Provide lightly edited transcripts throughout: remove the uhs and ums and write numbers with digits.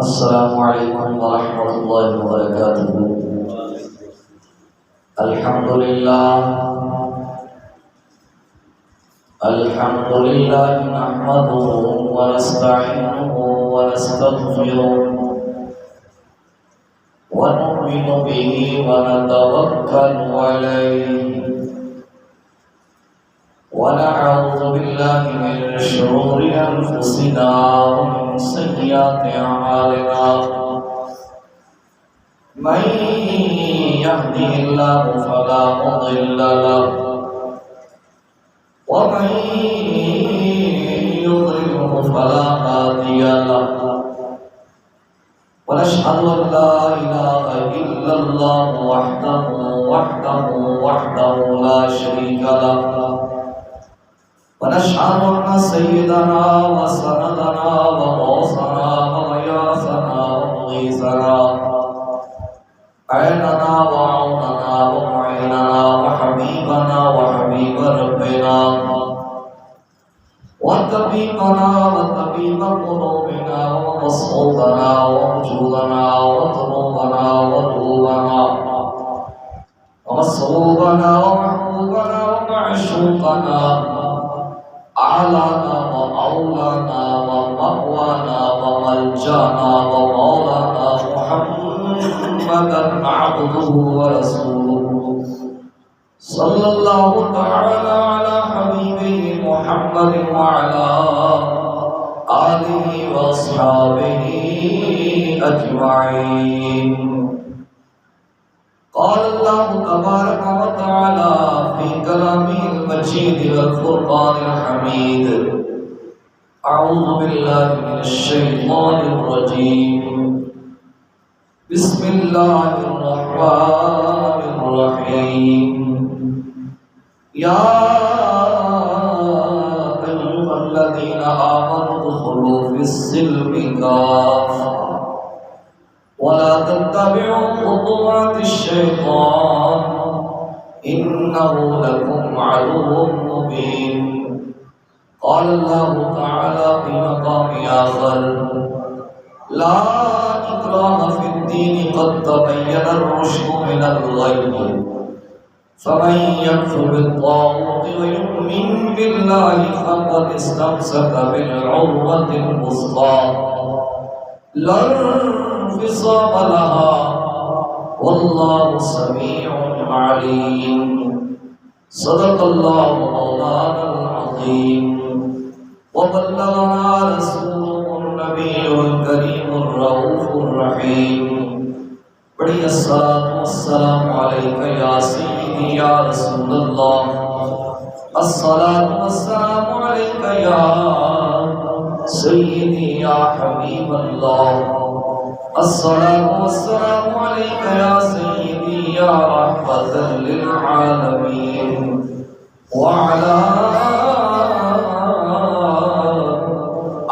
السلام علیکم ورحمۃ اللہ وبرکاتہ۔ الحمد للہ نحمده ونستعینه ونستغفره ونؤمن به ونتوکل علیہ ونعوذ باللہ من شرور انفسنا ومن سیئات اعمالنا من يهده الله فلا مضل له ومن يضلله فلا هادي له ونشهد أن لا إله إلا الله وحده لا شريك له ونشهد أن سيدنا وسندنا وغوثنا وغياثنا ومغيثنا عيننا وعوننا ومعيننا وحبيبنا وحبيب ربنا وطبيبنا وطبيب قلوبنا ومصحوبنا ووجودنا وطلوبنا وطلوبنا ومصحوبنا ومحبوبنا ومعشوقنا أعلانا وأولانا ومأوانا وملجانا ومولانا محمدا عبده ورسوله صلى الله تعالى على حبيبه محمد وعلى آله وأصحابه أجمعين. قال الله تبارك وتعالى في كلامه المجيد والفرقان الحميد: أعوذ بالله من الشيطان الرجيم. بسم الله الرحمن الرحيم. يا أيها الذين آمنوا ادخلوا في السلم كافة ولا تتبعوا خطوات الشيطان إنه لكم عدو مبين. قال الله تعالى في مقام آخر: لا إكراه في الدين قد تبين الرشد من الغي فمن يكفر بالطاغوت ويؤمن بالله فقد استمسك بالعروة الوثقى لا انفصام لها والله سميع عليم. صدق الله مولانا العظيم وبلغنا رسوله النبي الكريم الرؤوف الرحيم. بڑی الصلاة والسلام علیکہ یا سیدی یا رسول اللہ. الصلاة والسلام علیکہ یا سیدی یا حبیب اللہ. الصلاة والسلام علیکہ یا سیدی یا رحمة للعالمین وعلى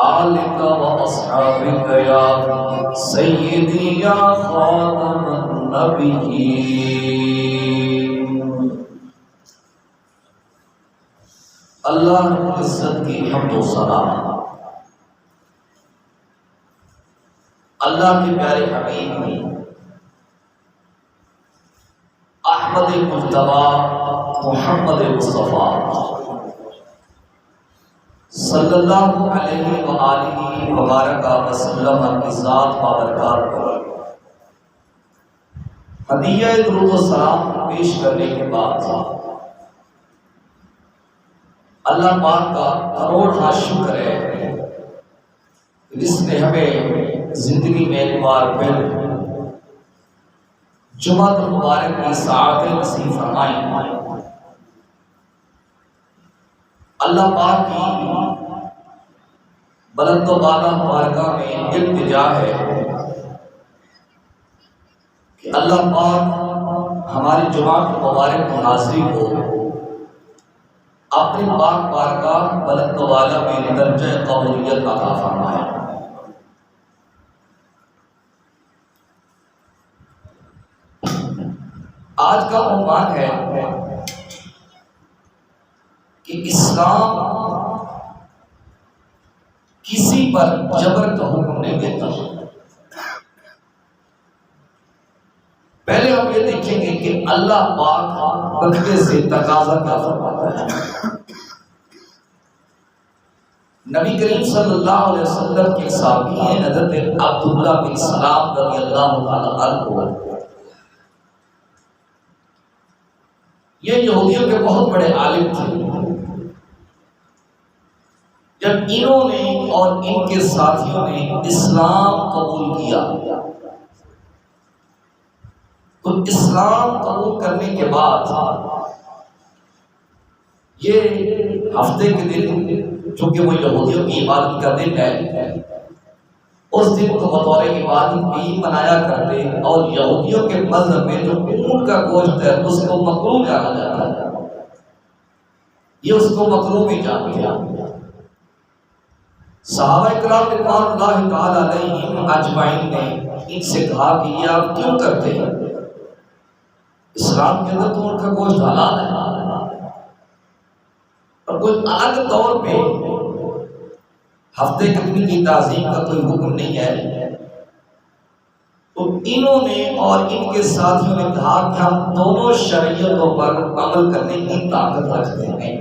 آلك وأصحابك يا سيدي يا خاتم النبيين. اللہ رب العزت کی حمد و ثنا اللہ کے پیارے حبیب احمد مجتبی محمد مصطفیٰ صلی اللہ علیہ وآلہ وبارک وسلم کی ذات بابرکات پر ہدیہ درود و سلام پیش کرنے کے بعد اللہ پاک کا کروڑ شکر ہے جس نے ہمیں زندگی میں ایک بار پھر جمعہ المبارک کی ساعتیں نصیب فرمائی. اللہ پاک کی بلند و بالا بارگاہ میں التجا ہے کہ اللہ پاک ہماری جمعہ مبارک کی حاضری کو اپنی پاک بارگاہ بلند و بالا میں درجہ قبولیت عطا فرمائے. آج کا عنوان ہے کہ اسلام کسی پر جبر کا حکم نہیں دیتا. پہلے ہم یہ دیکھیں گے کہ اللہ پاک بندے سے تقاضا کیا فرماتا ہے۔ نبی کریم صلی اللہ علیہ وسلم کے صحابی ہیں حضرت عبداللہ بن سلام رضی اللہ تعالی عنہ، یہ یہودیوں کے بہت بڑے عالم تھے۔ جب انہوں نے اور ان کے ساتھیوں نے اسلام قبول کیا تو اسلام قبول کرنے کے بعد یہ ہفتے کے دن، چونکہ وہ یہودیوں کی عبادت کا دن ہے، اس دن کو بطور عبادت بھی منایا کرتے، اور یہودیوں کے مذہب میں جو اونٹ کا گوشت ہے اس کو مکروہ جانا جاتا ہے، یہ اس کو مکروہ بھی جانتے ہیں۔ صحابہ کرام رضوان اللہ تعالی علیہم اجمعین نے ان سے کہا کہ یہ آپ کیوں کرتے ہیں؟ اسلام کے اندر تو اونٹ کا گوشت حلال ہے، اور کوئی الگ طور پہ ہفتے کے دن کی تعظیم کا کوئی حکم نہیں ہے۔ تو انہوں نے اور ان کے ساتھیوں نے کہا کہ ہم دونوں شریعتوں پر عمل کرنے کی طاقت رکھتے ہیں۔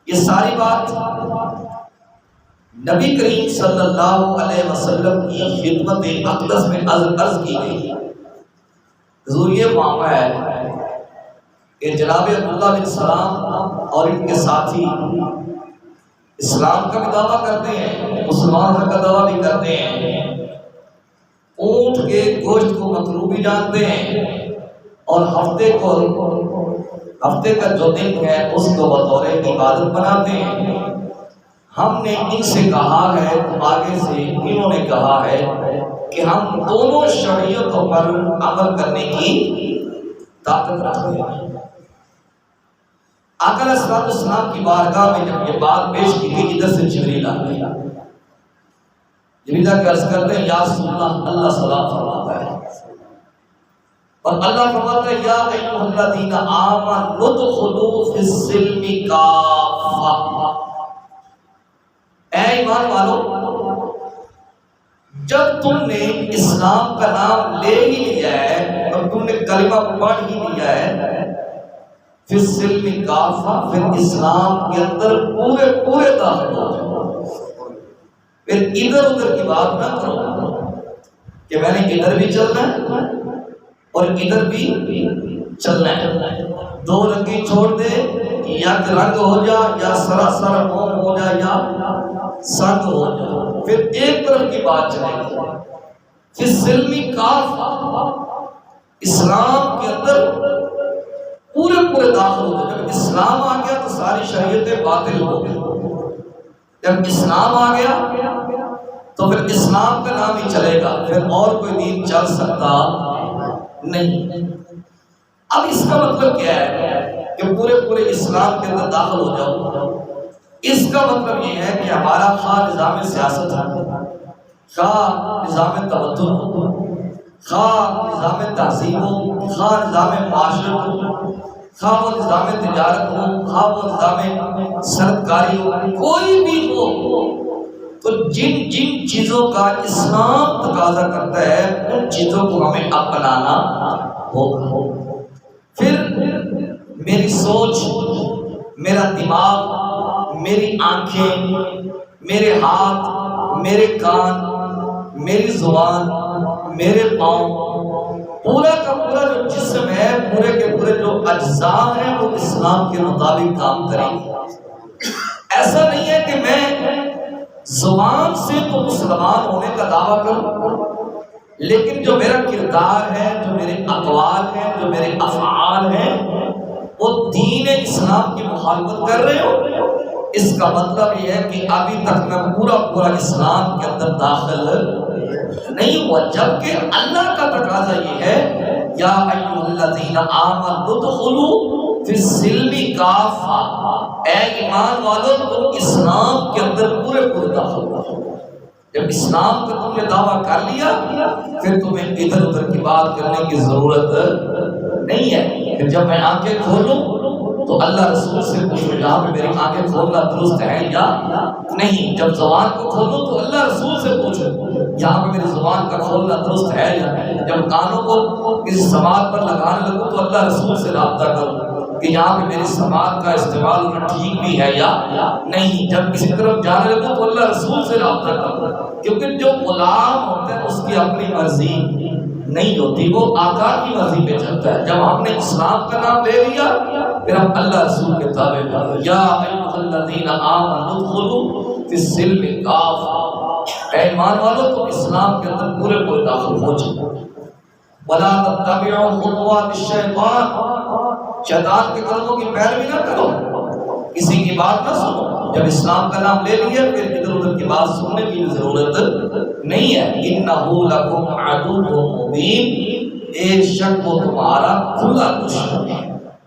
یہ ساری بات نبی کریم صلی اللہ علیہ وسلم کی خدمت اقدس میں عرض کی گئی۔ حضور یہ معاملہ ہے کہ جناب عبداللہ بن سلام اور ان کے ساتھی اسلام کا بھی دعویٰ کرتے ہیں، مسلمان کا دعویٰ بھی کرتے ہیں، اونٹ کے گوشت کو مکروہ بھی جانتے ہیں، اور ہفتے کا جو دن ہے اس کو بطور عبادت بناتے ہیں۔ ہم نے ان سے کہا ہے، آگے سے انہوں نے کہا ہے کہ ہم دونوں شریعتوں پر عمل کرنے کی طاقت رکھتے ہیں۔ آقا علیہ السلام کی بارگاہ میں جب یہ بات پیش کی گئی، ادھر سے جبریل آ گئی۔ جبریل کے عرض کرتے ہیں یا رسول اللہ، اللہ سلام فرماتا ہے، اور اللہ فرماتا ہے یا ایھا الذین آمنوا ادخلوا فی السلم کافہ، اے ایمان والو جب تم نے اسلام کا نام لے ہی لیا ہے اور تم نے کلمہ پڑھ ہی لیا ہے، فی السلم کافہ، پھر اسلام کے اندر پورے داخل ہو جاؤ، پھر ادھر ادھر کی بات نہ کرو کہ میں نے ادھر بھی چلنا ہے اور ادھر بھی چلنا ہے، دو رنگی چھوڑ دے، یا رنگ ہو جا یا سراسر موم ہو جا یا سنگ ہو جا، پھر ایک طرف کی بات چلے گی۔ فی السلم کافہ، اسلام کے اندر پورے داخل ہو جائے۔ جب اسلام آ گیا تو ساری شریعتیں باطل ہو گئی، جب اسلام آ گیا تو پھر اسلام کا نام ہی چلے گا، پھر اور کوئی دین چل سکتا نہیں۔ اب اس کا مطلب کیا ہے کہ پورے اسلام کے اندر داخل ہو جاؤ؟ اس کا مطلب یہ ہے کہ ہمارا خواہ نظام سیاست ہو، خواہ نظام تمدن ہو، خواہ نظام تہذیب ہو، خواہ نظام معاشرت ہو، خواہ وہ نظام تجارت ہو، خواہ وہ نظام سرکاری ہو، کوئی بھی ہو، تو جن چیزوں کا اسلام تقاضا کرتا ہے ان چیزوں کو ہمیں اپنانا ہوگا۔ پھر میری سوچ، میرا دماغ، میری آنکھیں، میرے ہاتھ، میرے کان، میری زبان، میرے پاؤں، پورا کا پورا جو جسم ہے، پورے کے پورے جو اجزاء ہیں وہ اسلام کے مطابق کام کریں گے۔ ایسا نہیں ہے کہ میں زبان سے تو مسلمان ہونے کا دعویٰ کروں، لیکن جو میرا کردار ہے، جو میرے اقوال ہیں، جو میرے افعال ہیں، وہ دین اسلام کی مخالفت کر رہے ہو، اس کا مطلب یہ ہے کہ ابھی تک میں پورا اسلام کے اندر داخل نہیں ہوا۔ جبکہ اللہ کا تقاضا یہ ہے یا ایھا الذین آمنوا ادخلوا فی السلم کافہ، اے ایمان والو تم اسلام کے اندر پورے داخل ہو۔ جب اسلام کا تم نے دعویٰ کر لیا پھر تمہیں ادھر ادھر کی بات کرنے کی ضرورت نہیں ہے۔ پھر جب میں آنکھیں کھولوں تو اللہ رسول سے پوچھو یہاں پہ میری آنکھیں کھولنا درست ہے یا نہیں. جب زبان کو کھولو تو اللہ رسول سے پوچھو یہاں پہ میری زبان کا کھولنا درست ہے یا نہیں. جب کانوں کو کسی سماعت پر لگانے لگو تو اللہ رسول سے رابطہ کرو کہ یہاں پہ میری سماعت کا استعمال ہونا ٹھیک بھی ہے یا نہیں. جب کسی طرف جانے لگو تو اللہ رسول سے رابطہ کرو، کیونکہ جو غلام ہوتا ہے اس کی اپنی مرضی نہیں ہوتی، وہ آقا کی مرضی پہ چلتا ہے. جب ہم نے اسلام کا نام لے لیا پھر ہم اللہ رسول کے تابع ہو. یا ایھا الذین آمنوا ادخلوا فی السلم کافہ، اے ایمان والو تم اسلام کے اندر پورے پورے داخل ہو جاؤ. ولا تتبعوا خطوات الشیطان، شیطان کے قدموں کی پیروی نہ کرو، کسی کی بات نہ سنو. جب اسلام کا نام لے لیا پھر ادھر ادھر کی بات سننے کی ضرورت نہیں ہے. انہ لکم عدو مبین، ایک شک وہ تمہارا کھلا دشمن ہے.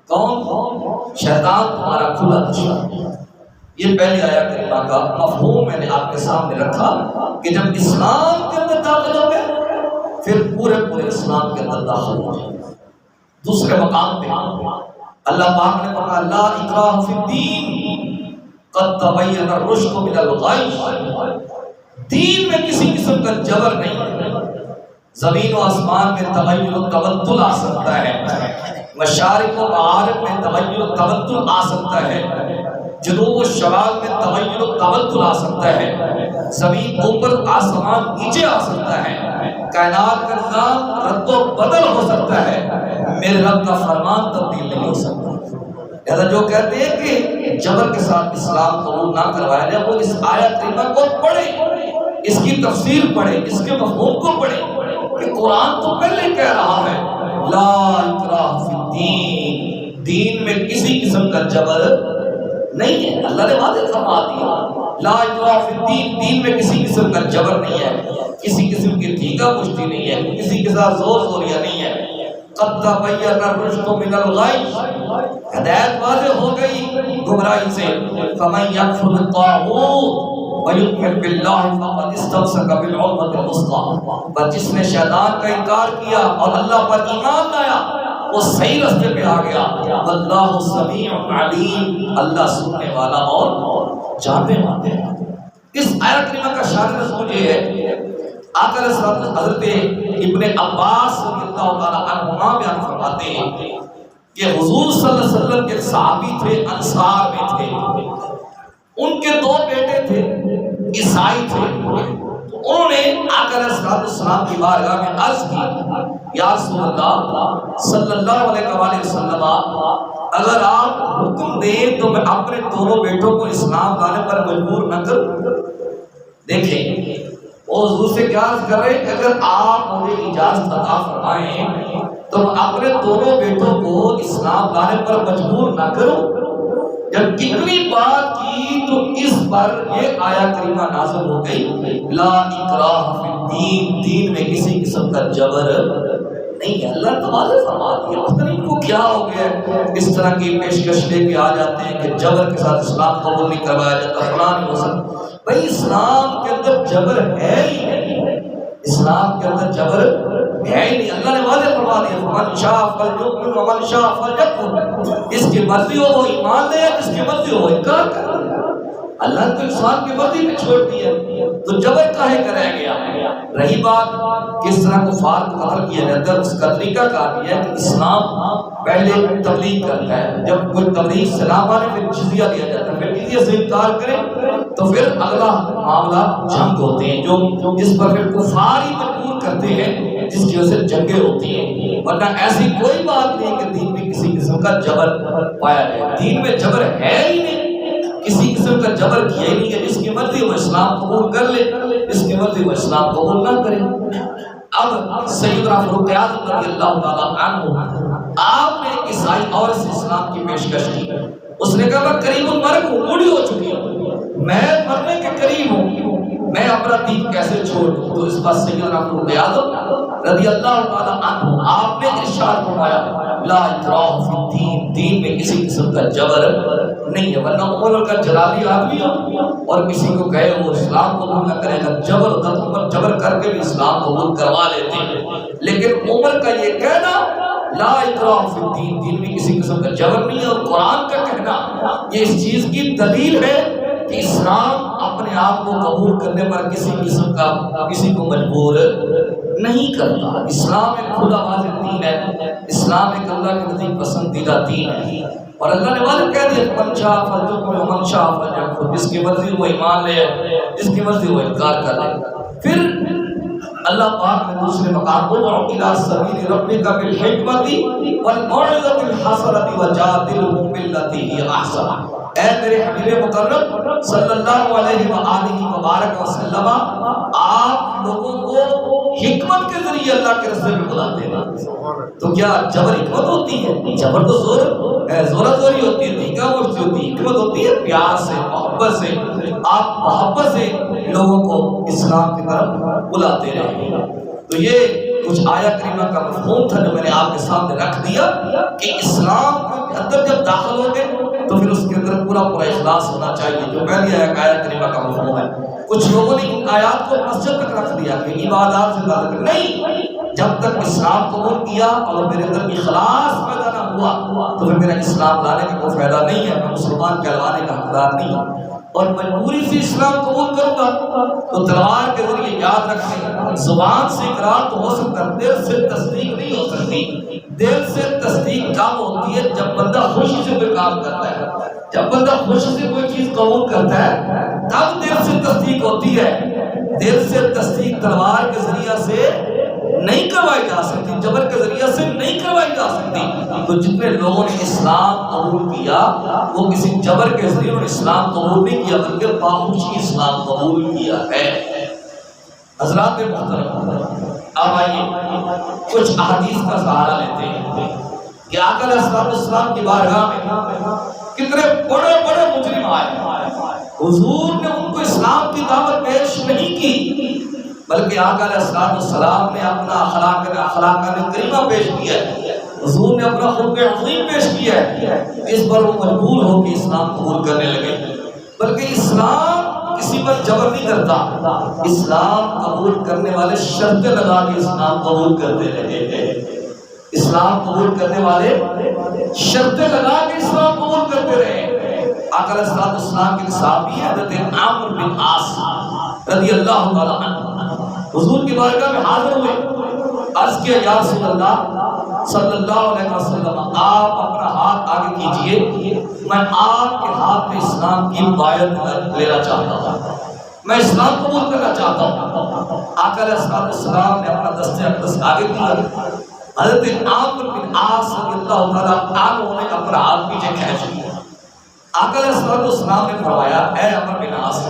کون؟ شیطان تمہارا کھلا دشمن ہے. یہ پہلی آیت کریمہ کا مفہوم میں نے آپ کے سامنے رکھا کہ جب اسلام کے اندر داخل ہو گئے پھر پورے پورے اسلام کے اندر داخل ہو جائے. دوسرے مقام پہ اللہ پاک نے فرمایا لا اکراہ فی الدین قد تبین الرشد من الغی، دین میں کسی قسم کا جبر نہیں ہے. زمین و آسمان میں تغیر و تبدل آ سکتا ہے، مشارق و مغارب میں تغیر و تبدل آ سکتا ہے، جنوب و شمال میں تغیر و تبدل آ سکتا ہے، زمین اوپر آسمان نیچے آ سکتا ہے، کائنات کا نظام رد و بدل ہو سکتا ہے، میرے رب کا فرمان تبدیل نہیں ہو سکتا. لہذا جو کہتے ہیں کہ جبر کے ساتھ اسلام قبول نہ کروایا جائے وہ اس آیت کریمہ کو پڑھے، اس کی تفسیر پڑھے، اس کے مفہوم کو پڑھے کہ قرآن تو پہلے کہہ رہا ہے لا اکراہ فی الدین، دین میں کسی قسم کا جبر نہیں ہے. اللہ نے واضح فرما دیا لا اکراہ فی الدین، دین میں کسی قسم کا جبر نہیں ہے، کسی قسم کی دھیگا پشتی نہیں ہے، کسی کے ساتھ زور زوریہ نہیں ہے. قد تبین الرشد من الغی، ہدایت واضح ہو گئی گمراہی سے. فمن یکفر بالطاغوت ویؤمن باللہ فقد استمسک بالعروۃ الوثقی، پر جس نے شیطان کا انکار کیا اور اللہ پر ایمان لایا وہ صحیح راستے پہ آ گیا. واللہ سمیع علیم، اللہ سننے والا اور جاننے والا ہے. اس آیت کریمہ کا شان رسول یہ ہے آقا حضرت ابن عباس رضی اللہ تعالیٰ عنہما بیان فرماتے ہیں کہ حضور صلی اللہ علیہ وسلم کے صحابی تھے، انصار میں تھے، ان کے دو بیٹے تھے، عیسائی تھے. انہوں نے آقا علیہ السلام کی بارگاہ میں عرض کی یا رسول اللہ صلی اللہ علیہ وآلہ وسلم، اگر آپ حکم دیں تو میں اپنے دونوں بیٹوں کو اسلام لانے پر مجبور نہ کروں. دیکھیں وہ حضور سے کیا عرض کر رہے ہیں کہ اگر آپ مجھے اجازت عطا فرمائیں تو میں اپنے دونوں بیٹوں کو اسلام لانے پر مجبور نہ کروں. جب اتنی بات کی تو اس پر یہ آیت کریمہ نازل ہو گئی لا اکراہ فی الدین، دین میں کسی قسم کا جبر نہیں ہے. اللہ نے واضح فرما دیا. پتہ نہیں کو کیا ہو گیا اس طرح کی پیشکش لے کے آ جاتے ہیں کہ جبر کے ساتھ اسلام قبول نہیں کروایا جاتا، فلاں نہیں ہو سکتا. بھائی اسلام کے اندر جبر ہے ہی نہیں، اسلام کے اندر جبر ہے ہی نہیں. اللہ نے واضح فرما دیا فمن شاء فلیؤمن ومن شاء فلیکفر، جس کی مرضی ہو وہ ایمان لے، جس کی مرضی ہو وہ انکار کرے. اللہ نے تو انسان کی مرضی پہ چھوڑ دیا تو جبر کاہے کا رہ گیا. رہی بات کس طرح کفار کو قتل کیا جاتا ہے، اس کا طریقہ کار یہ ہے کہ اسلام پہلے تبلیغ کرتا ہے، جب کوئی تبلیغ سے نہ مانے پھر جزیہ دیا جاتا ہے، پھر جزیہ سے انکار کرے تو پھر اگلا معاملہ جنگ ہوتے ہیں جو جس پر پھر کفار ہی مجبور کرتے ہیں، جس کی وجہ سے جنگیں ہوتی ہیں. ورنہ ایسی کوئی بات نہیں کہ دین میں کسی قسم کا جبر پایا جائے. دین میں جبر ہے ہی نہیں، کسی قسم کا جبر کیا ہی نہیں ہے. جس کی مرضی وہ اسلام قبول کر لے، جس کی مرضی وہ اسلام قبول نہ کرے. اب سیدنا فاروق اعظم رضی اللہ تعالیٰ عنہ آپ نے عیسائی اور سے اسلام کی پیشکش کی. اس نے کہا میں قریب المرگ ہوں، بوڑھی ہو چکی ہوں، میں مرنے کے قریب ہوں، میں اپنا دین کیسے چھوڑ دوں. تو اس پر سیدنا فاروق اعظم رضی اللہ تعالیٰ عنہ آپ نے ارشاد فرمایا لا اکراہ فی الدین، دین میں کسی قسم کا جبر نہیں ہے. ورنہ عمر کا جلالی آدمی ہو اور کسی کو کہے وہ اسلام قبول نہ کرے گا، جبر کر کے بھی اسلام قبول کروا لیتے ہیں. لیکن عمر کا یہ کہنا لا اکراہ فی الدین، دین میں کسی قسم کا جبر نہیں ہے۔ اور قرآن کا کہنا یہ اس چیز کی دلیل ہے کہ اسلام اپنے آپ کو قبول کرنے پر کسی قسم کا کسی کو مجبور نہیں کرتا۔ اسلام ایک کھلا واضح دین ہے، اسلام ایک اللہ کے نزدیک پسندیدہ دین ہے، اور اللہ نے واضح کہہ دیا من شاء فلیؤمن ومن شاء فلیکفر، جس کی مرضی وہ ایمان لے، جس کی مرضی وہ انکار کر لے۔ پھر اللہ پاک نے دوسرے مقام پر ادع الی سبیل ربک بالحکمۃ والموعظۃ الحسنۃ وجادلھم باللتی ہی احسن۔ اے میرے حبیب مکرم صلی اللہ علیہ وآلہ وبارک وسلم، آپ لوگوں کو حکمت کے ذریعے اللہ کے رستے میں بلاتے ہیں۔ تو کیا جبر حکمت ہوتی ہے؟ جبر تو زورا زوری ہوتی ہے، دھیکا مرچی ہوتی ہے۔ حکمت ہوتی ہے پیار سے، محبت سے، آپ محبت سے لوگوں کو اسلام کی طرف بلاتے رہے۔ تو یہ کچھ آیا کریمہ کا مفہوم تھا جو میں نے آپ کے سامنے رکھ دیا کہ اسلام کے اندر جب داخل ہو گئے تو پھر اس کے اندر پورا اخلاص ہونا چاہیے، جو پہلی آیا کریمہ کا مفہوم ہے۔ کچھ لوگوں نے ان آیات کو مسجد تک رکھ دیا کہ عبادات سے تعلق نہیں، جب تک اسلام قبول کیا اور میرے اندر اخلاص پیدا نہ ہوا تو پھر میرا اسلام لانے کا کوئی فائدہ نہیں ہے، میں مسلمان کہلانے کا حقدار نہیں ہوں۔ اور مجبوری سے اسلام قبول کروں گا تو تلوار کے ذریعے یاد رکھیں، زبان سے اقرار تو ہو سکتا ہے، دل سے تصدیق نہیں ہو سکتی۔ دل سے تصدیق کب ہوتی ہے؟ جب بندہ خوشی سے کوئی کام کرتا ہے، جب بندہ خوشی سے کوئی چیز قبول کرتا ہے تب دل سے تصدیق ہوتی ہے۔ دل سے تصدیق تلوار کے ذریعے سے نہیں کروائی جا سکتی، جبر کے ذریعے سے نہیں کروائی جا سکتی۔ تو جتنے لوگوں نے اسلام قبول کیا وہ کسی جبر کے ذریعے انہوں نے اسلام قبول نہیں کیا بلکہ باخوشی اسلام قبول کیا ہے۔ حضرات محترم، اب آئیے کچھ احادیث کا سہارا لیتے ہیں کہ آقا علیہ السلام کی بارگاہ میں کتنے بڑے بڑے مجرم آئے، حضور نے ان کو اسلام کی دعوت پیش نہیں کی بلکہ آقا علیہ السلام نے اپنا اخلاق کریمہ پیش کیا ہے، حضور نے اپنا خلق عظیم پیش کیا ہے، اس پر وہ مجبور ہو کہ اسلام قبول کرنے لگے۔ بلکہ اسلام کسی پر جبر نہیں کرتا، اسلام قبول کرنے والے شرطیں لگا کے اسلام قبول کرتے رہے ہیں، اسلام قبول کرنے والے شرطیں لگا کے اسلام قبول کرتے رہے۔ آقا علیہ السلام کے صحابی ہیں حضرت عمرو بن عاص رضی اللہ تعالی عنہ، حضور کی بارگاہ میں حاضر ہوئے، عرض کیا یا رسول اللہ صلی اللہ علیہ وسلم، آپ اپنا ہاتھ آگے کیجئے، میں آپ کے ہاتھ میں اسلام کی بایعت لینا چاہتا ہوں، میں اسلام قبول کرنا چاہتا ہوں۔ آقا علیہ السلام نے اپنا دست اقدس آگے کیا، حضرت عمرو بن عاص رضی اللہ تعالیٰ عنہ نے اپنا ہاتھ پیچھے کھینچ لیا۔ آقا علیہ السلام نے فرمایا اے عمرو بن عاص،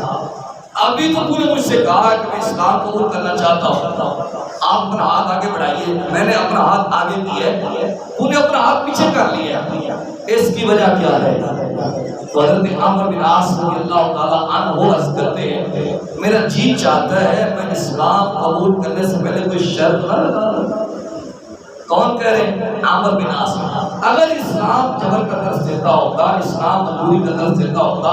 ابھی تو تُو نے مجھ سے کہا کہ میں اسلام قبول کرنا چاہتا ہوں، آپ اپنا ہاتھ آگے بڑھائیے، میں نے اپنا ہاتھ آگے کیا ہے، تو نے اپنا ہاتھ پیچھے کر لیا، اس کی وجہ کیا ہے؟ تو حضرت عمرو بن عاص رضی اللہ تعالیٰ عنہ عرض کرتے ہیں میرا جی چاہتا ہے میں اسلام قبول کرنے سے پہلے کوئی شرط نہ لگا۔ کون کہہ رہے ہیں؟ عمرو بن عاص۔ اگر اسلام جبر کا درس دیتا ہوتا، اسلام مجبوری کا درس دیتا ہوتا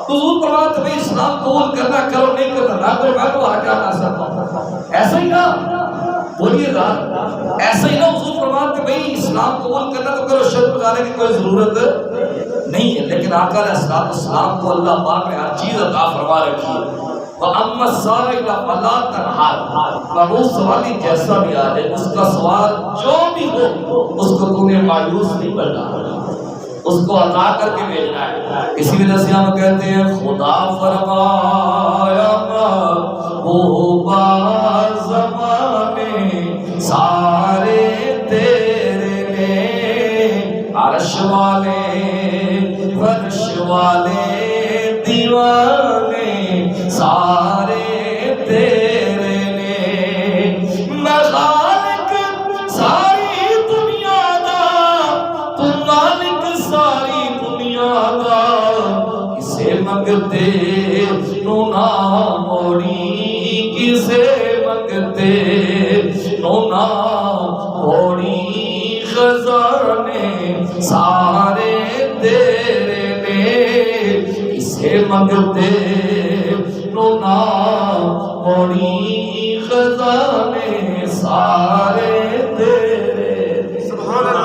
تو حضور فرماتے بھائی اسلام قبول کرنا کرو، نہیں کرنا نہ کرو، میں تمہارا کیا کر سکتا ہوں؟ ایسا ہی نا، بولیے گا ایسا ہی نا، حضور فرماتے بھائی اسلام قبول کرنا تو کرو، شرط لگانے کی کوئی ضرورت نہیں ہے۔ لیکن آقا علیہ السلام کو اللہ پاک نے ہر چیز عطا فرما رکھی ہے۔ وَأَمَّا السَّائِلَ فَلَا تَنْهَرْ، وہ سوالی جیسا بھی آ جائے، اس کا سوال جو بھی ہو اس کو تو نے مایوس نہیں کرنا، اس کو عطا کر کے بھیجنا ہے۔ اسی وجہ سے ہم کہتے ہیں خدا فرمایا وہ باز زمانے سارے تیرے نے، عرش والے فرش والے دیوانے سارے تیرے نے، میں خالق ساری دنیا دا، تو مالک ساری دنیا دا، کسے منگتے نو نہ موڑی، کسے منگتے نو نہ موڑی، خزانے سارے تیرے نے، کسے منگتے نو نہ موڑی، خزانے سارے تیرے۔ سبحان اللہ۔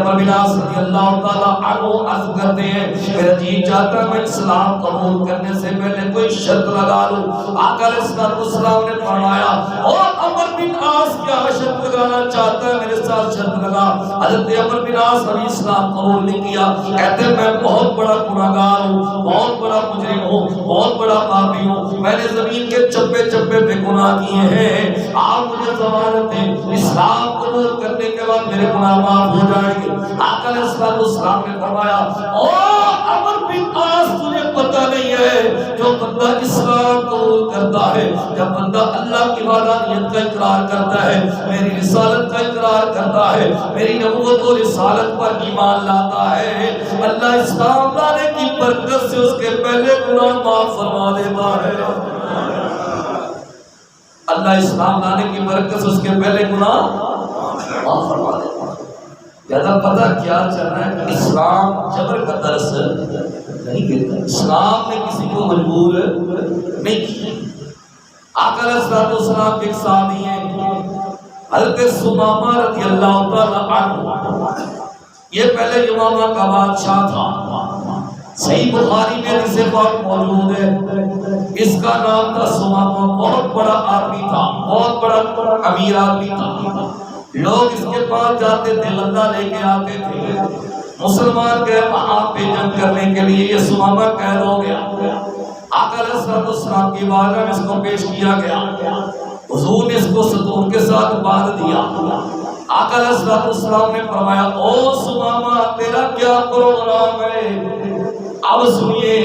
عمر بن عاص رضی اللہ تعالیٰ عنہ عرض کرتے ہیں میرا جی چاہتا ہے میں اسلام قبول کرنے سے پہلے کوئی شرط لگا لوں. آقا علیہ السلام نے فرمایا اور عمر بن عاص کیا شرط لگانا چاہتا ہے میرے ساتھ شرط لگا. حضرت عمر بن عاص نے اسلام قبول نہیں کیا. کہتے ہیں میں بہت بڑا گناہگار ہوں, بہت بڑا مجرم ہوں, بہت بڑا پاپی ہوں, میں نے زمین کے چپے چپے پہ گناہ کیے ہیں, آپ مجھے ضمانت دیں اسلام قبول کرنے کے بعد میرے گناہ معاف ہو جائیں گے. آقا علیہ السلام نے فرمایا او عمر بن عاص تجھے پتہ نہیں ہے جو بندہ اسلام قبول کرتا ہے, جب بندہ اللہ کی وحدانیت کا اقرار کرتا ہے, میری رسالت کا اقرار کرتا ہے, میری نبوت و رسالت پر ایمان لاتا ہے, اللہ اسلام لانے کی برکت سے اس کے پہلے گناہ معاف فرما دیتا ہے. اللہ اسلام لانے کی برکت سے اس کے پہلے گناہ معاف فرما دیتا ہے. زیادہ پتہ کیا چل رہا ہے کہ اسلام جبر کا درس نہیں دیتا. اسلام نے کسی کو مجبور نہیں کیا. آقا علیہ السلام کے ایک صحابی ہیں حضرت ثمامہ رضی اللہ تعالیٰ عنہ, یہ پہلے یمامہ کا بادشاہ تھا. صحیح بخاری میں جسے پاک موجود ہے, اس کا نام تھا ثمامہ. بہت بڑا آدمی تھا, بہت بڑا امیر آدمی تھا. لوگ اس کے پاس جاتے تھے, غلہ لے کے آتے تھے. مسلمان گئے وہاں پہ جنگ کرنے کے لیے, یہ ثمامہ قید ہو گیا. آقا علیہ السلام کی بارگاہ میں اس کو پیش کیا گیا. حضور نے اس کو ستون کے ساتھ باندھ دیا. آقا علیہ السلام نے فرمایا او ثمامہ تیرا کیا پروگرام ہے؟ اب سنیے,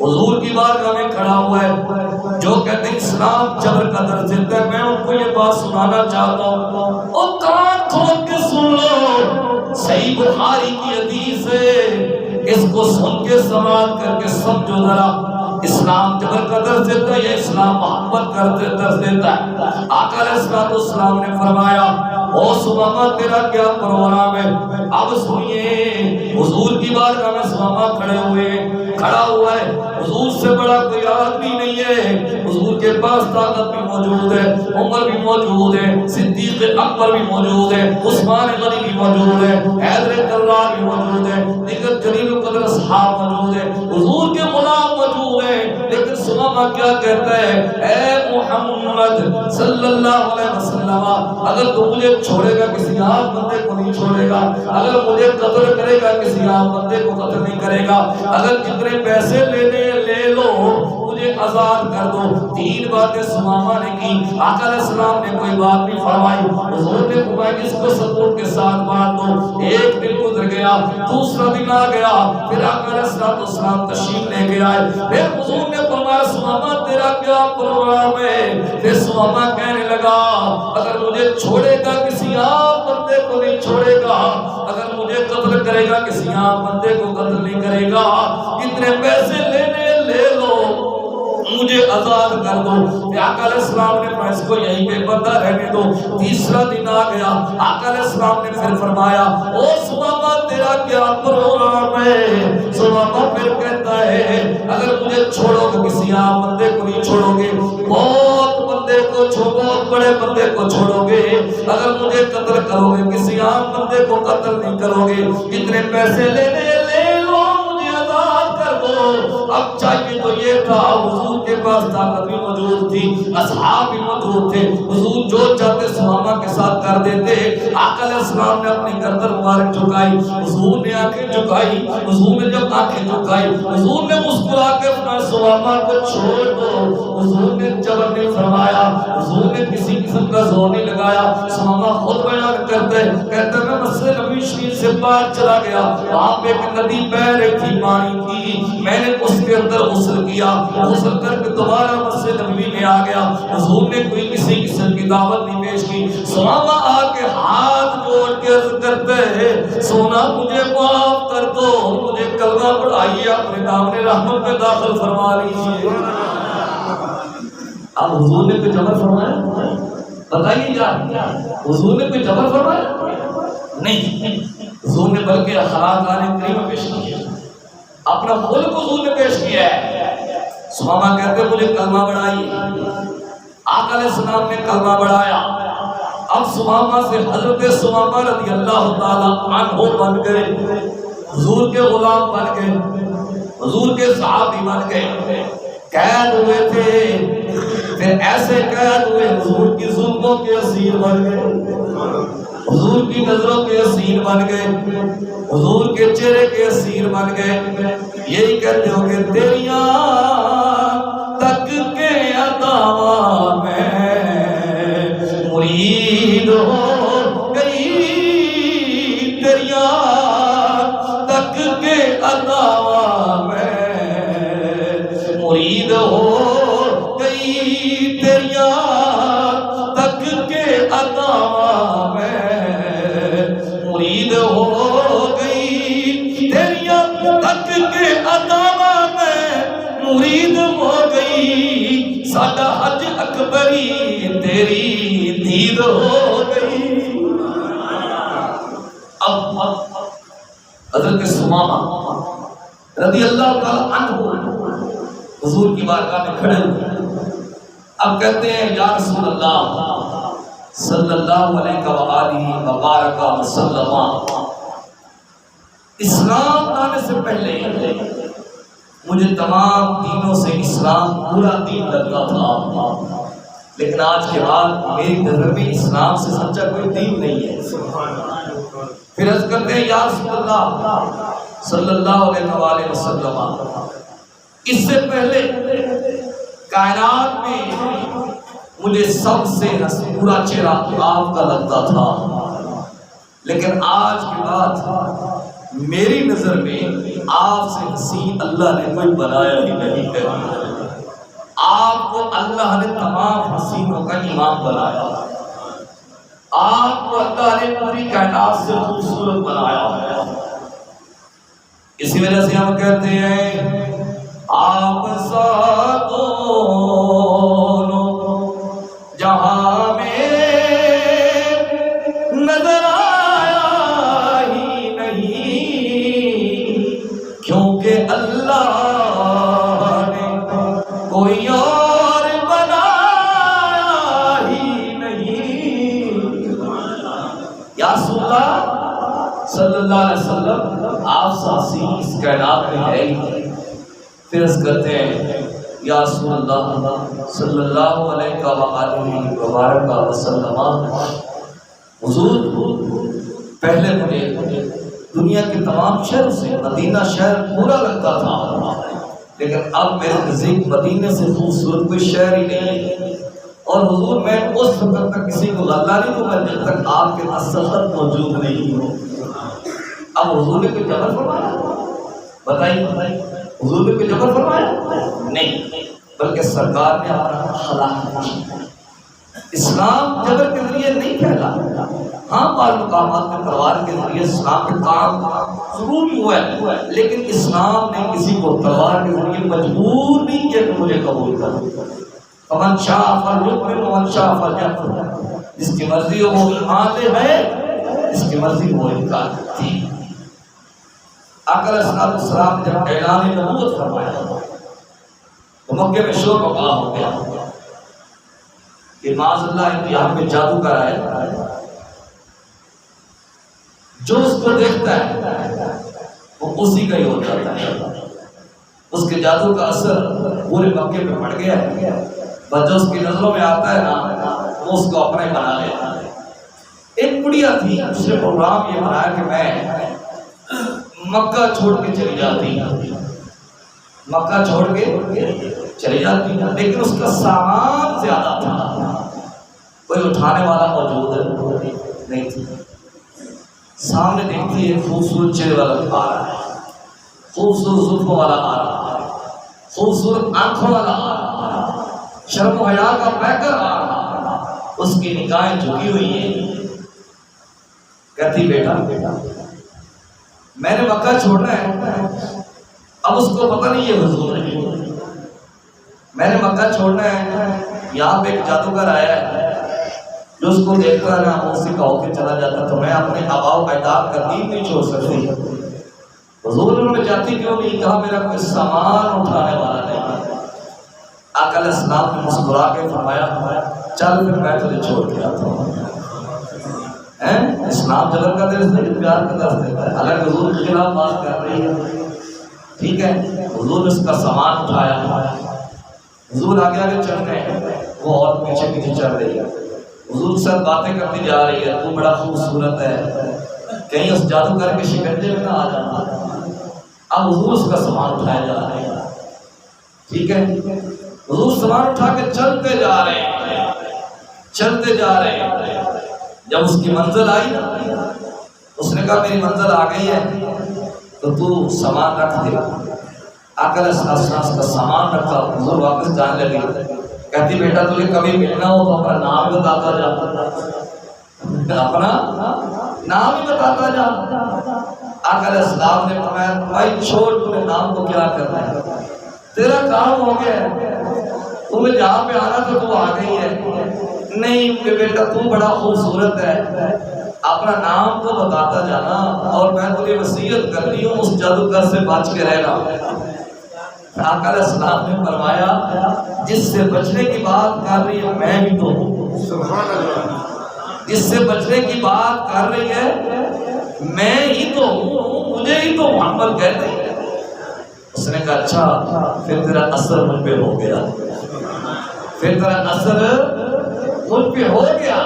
حضور کی بارگاہ میں کھڑا ہوا ہے جو کہتے ہیں اسلام جبر کا درس دیتا ہے, میں ان کو یہ بات سنانا چاہتا ہوں, اور کان کھول کے سن لو. صحیح بخاری کی حدیث ہے, اس کو سن کے سماعت کر کے سمجھو ذرا. اسلام جبر کا درس دیتا ہے یا اسلام محبت کا درس دیتا ہے؟ آقا علیہ السلام نے فرمایا او ثمامہ تیرا کیا پروگرام ہے؟ اب سنیے, حضور کی بارگاہ میں ثمامہ کھڑا ہوا ہے. حضور سے بڑا کوئی آدمی نہیں ہے. حضور کے پاس طاقت بھی موجود ہے, عمر بھی موجود ہے, صدیق اکبر بھی موجود ہے, عثمان غنی بھی موجود ہے, حیدر کرار بھی موجود ہے, دیگر جلیل القدر اصحاب موجود ہے, حضور کے غلام موجود ہیں. لیکن ثمامہ کیا کہتا ہے, اے محمد صلی اللہ علیہ وسلم, اگر تو مجھے چھوڑے گا کسی عام بندے کو نہیں چھوڑے گا, اگر مجھے قتل کرے گا کسی عام بندے کو قتل نہیں کرے گا, اگر جتنے پیسے لینے لے لو مجھے آزاد کر دو. 3 باتیں ثمامہ نے کی. آقا علیہ السلام نے کوئی بات نہیں فرمائی. حضور نے فرمایا اس کو ستون کے ساتھ باندھ دو. ایک دن گزر گیا, دوسرا دن آ گیا, پھر آقا علیہ السلام تشریف لے کے آئے. پھر حضور نے فرمایا ثمامہ تیرا کیا پروگرام ہے؟ پھر ثمامہ کہنے لگا اگر مجھے چھوڑے گا کسی عام بندے کو نہیں چھوڑے گا, اگر مجھے قتل کرے گا کسی عام بندے کو قتل نہیں کرے گا, کتنے پیسے لینے لے لو مجھے آزاد کر دو. آقا علیہ السلام نے فرمایا اس کو یہیں پہ بندہ رہنے دو. تیسرا دن آ گیا. آقا علیہ السلام نے پھر فرمایا او ثمامہ تیرا کیا پروگرام ہے؟ ثمامہ پھر کہتا ہے اگر مجھے چھوڑو گے کسی عام بندے کو نہیں چھوڑو گے, بہت بڑے بندے کو چھوڑو گے, اگر مجھے قتل کرو گے کسی عام بندے کو قتل نہیں کرو گے, کتنے پیسے لینے لے لو مجھے آزاد کر دو. اب چاہیے تو یہ تھا, حضور کے پاس طاقت بھی موجود تھی, اصحاب بھی موجود تھے, حضور جو چاہتے ثمامہ کے ساتھ کر دیتے. آقا علیہ السلام نے اپنی گردن مبارک جھکائی, حضور نے آنکھیں جھکائی. حضور نے جب آنکھیں جھکائی حضور نے مسکرا کے فرمایا ثمامہ کو چھوڑ دو. حضور نے جبر نہیں فرمایا, حضور نے کسی قسم کا زور نہیں لگایا. ثمامہ خود بیان کرتے کہتے میں مسجد نبوی شریف سے باہر چلا گیا, وہاں پہ ایک ندی بہ رہی تھی, پانی کی, میں نے اس کے اندر غسل کیا, غسل کر کے دوبارہ مسجد نبوی میں آ گیا. حضور نے کوئی کسی قسم کی دعوت نہیں پیش کی. ثمامہ آ کے ہاتھ جوڑ کے عرض کرتے ہیں سونا مجھے معاف کر دو, مجھے کلمہ پڑھائیے, اپنے دامن رحمت میں داخل فرما لیجیے. اب حضور نے کوئی جبر فرمایا؟ بتائیے کیا حضور نے کوئی جبر فرمایا؟ نہیں, حضور نے بلکہ اخلاق کریمہ پیش کیا, اپنا خلق حضور نے پیش کیا ہے. ثمامہ کہتے مجھے کلمہ پڑھائیے. آقا علیہ السلام نے کلمہ پڑھایا. اب سمامہ سے حضرت سمامہ رضی اللہ تعالی عنہ بن گئے، حضور کے غلام بن گئے، حضور کے صحابی بن گئے، قید ہوئے تھے، پھر ایسے قید ہوئے حضور کی ظلموں کے اسیر بن گئے، حضور کی نظروں کے اسیر بن گئے، حضور کے چہرے کے اسیر بن گئے۔ یہی کہتے ہو کہ تیریاں تک کے عطا میں مرید ہو گئی، تیریاں تک کے عطا میں مرید ہو گئی، تیریاں تک کے عطا میں مرید ہو گئی، تیریاں تک کے عطا میں مرید ہو گئی، ساڈا حج اکبری تیری دید ہو گئی۔ اب حضرت سمامہ رضی اللہ تعالی عنہ حضور کی بارگاہ میں کھڑے ہوئے، اب کہتے ہیں یا رسول اللہ صلی اللہ علیہ وآلہ وبارک وسلم، اسلام لانے سے پہلے مجھے تمام دینوں سے اسلام پورا دین لگتا تھا، لیکن آج کے بعد میری نظر میں اسلام سے سچا کوئی دین نہیں ہے۔ پھر عرض کرتے ہیں یا رسول اللہ صلی اللہ علیہ وآلہ وسلم، اس سے پہلے کائنات میں مجھے سب سے پورا چہرہ آپ کا لگتا تھا، لیکن آج کے بعد میری نظر میں آپ سے حسین اللہ نے کوئی بنایا ہی نہیں ہے۔ آپ کو اللہ نے تمام حسینوں کا امام بنایا، آپ کو اللہ نے پوری کائنات سے خوبصورت بنایا ہے۔ اسی وجہ سے ہم کہتے ہیں آپ سا دونوں جہاں میں نظر آیا ہی نہیں، کیونکہ اللہ نے کوئی اور بنایا ہی نہیں۔ یا رسول اللہ صلی اللہ علیہ وسلم، آپ ساسی اس کائنات میں ہے ہی۔ پھر اس کرتے ہیں یا رسول اللہ صلی اللہ علیہ وآلہ وبارک وسلم، حضور پہلے مجھے دنیا کے تمام شہر سے مدینہ شہر پورا لگتا تھا، لیکن اب میرے نزدیک مدینہ سے خوبصورت کوئی شہر ہی نہیں ہے۔ اور حضور میں اس وقت تک کسی کو غلہ نہیں دوں گا جب تک آپ کے اصلت موجود نہیں ہو۔ اب حضور نے کوئی جبر فرمایا؟ بتائیے حضور نے کوئی جبر فرمایا؟ نہیں، بلکہ سرکار نے اپنا خلا کیا۔ اسلام جبر کے ذریعے نہیں پھیلا، ہاں بعض مقامات میں تلوار کے ذریعے اسلام کا کام ضرور ہوا ہے، لیکن اسلام نے کسی کو تلوار کے ذریعے مجبور نہیں کیا کہ مجھے قبول کرو۔ فمن شاء فلیؤمن ومن شاء فلیکفر، جس کی مرضی ہو وہ ایمان لے ہے، جس کی مرضی وہ انکار کرتی ہے۔ آقا علیہ السلام نے جب اعلان نبوت فرمایا تو مکے میں شور مقام ہو گیا کہ معاذ اللہ یہاں پہ جادو کر آیا، جو اس کو دیکھتا ہے وہ اسی کا ہی ہو جاتا ہے، اس کے جادو کا اثر پورے مکے میں پڑ گیا ہے، بس جو اس کی نظروں میں آتا ہے نا وہ اس کو اپنے بنا لیتا ہے۔ ایک بڑھیا تھی، اس نے پروگرام یہ بنایا کہ میں مکہ چھوڑ کے چلی جاتی، مکہ چھوڑ کے چلی جاتی، لیکن اس کا سامان زیادہ تھا، کوئی اٹھانے والا موجود نہیں تھا۔ سامنے دیکھتی ہے خوبصورت چہرے والا آ رہا ہے، خوبصورت زلفوں والا آ رہا ہے، خوبصورت آنکھوں والا آ رہا ہے، شرم و حیا کا پیکر آ رہا ہے، اس کی نگاہیں جھکی ہوئی ہیں۔ کہتی بیٹا میں نے مکہ چھوڑنا ہے، اب اس کو پتہ نہیں یہ حضور ہے، میں نے مکہ چھوڑنا ہے، یہاں پہ ایک جادوگر آیا ہے جو اس کو دیکھتا ہے نا اسی کا ہو کے چلا جاتا، تو میں اپنے آباء و اجداد کا دین نہیں چھوڑ سکتی۔ حضور میں جاتی کیوں نہیں؟ کہا میرا کوئی سامان اٹھانے والا نہیں ہے۔ آقا علیہ السلام نے مسکرا کے فرمایا چل پھر میں تجھے چھوڑ کے آتا ہوں۔ اسلام جلن کا درس نہیں، پیار کا درس دیتا ہے. حالانکہ حضور کے خلاف بات کر رہی ہے، ٹھیک ہے. حضور نے اس کا سامان اٹھایا، حضور آگے آگے چل رہے ہیں، وہ اور پیچھے پیچھے چل رہی ہے. حضور کے ساتھ باتیں کرتی جا رہی ہے، تو بڑا خوبصورت ہے، کہیں اس جادوگر کے شکنجے میں نہ آ جانا. اب حضور اس کا سامان اٹھایا جا رہے ہیں، ٹھیک ہے. حضور سامان اٹھا کے چلتے جا رہے ہیں، چلتے جا رہے ہیں. جب اس کی منزل آئی نا، اس نے کہا میری منزل آ گئی ہے تو تو سامان رکھ دے. آقا علیہ السلام کا سامان رکھا. حضور واپس جانے لگے. کہتی بیٹا تجھے کبھی ملنا ہو تو اپنا نام بتاتا جا، اپنا نام ہی بتاتا جا. آقا علیہ السلام نے فرمایا بھائی چھوڑ، تمہیں نام کو کیا کرنا ہے، تیرا کام ہو گیا ہے، تمہیں جہاں پہ آنا تو تو آ گئی ہے. نہیں بیٹا تو بڑا خوبصورت ہے، اپنا نام تو بتاتا جانا، اور میں تجھے وصیت کر رہی ہوں اس جادوگر سے بچ کے رہنا. آقا علیہ السلام نے فرمایا جس سے بچنے کی بات کر رہی ہے میں بھی تو ہوں. سبحان اللہ. جس سے بچنے کی بات کر رہی ہے میں ہی تو ہوں، مجھے ہی تو محمد کہتے ہیں. اس نے کہا اچھا پھر تیرا اثر مجھ پہ ہو گیا، پھر تیرا اثر مجھ پہ ہو گیا.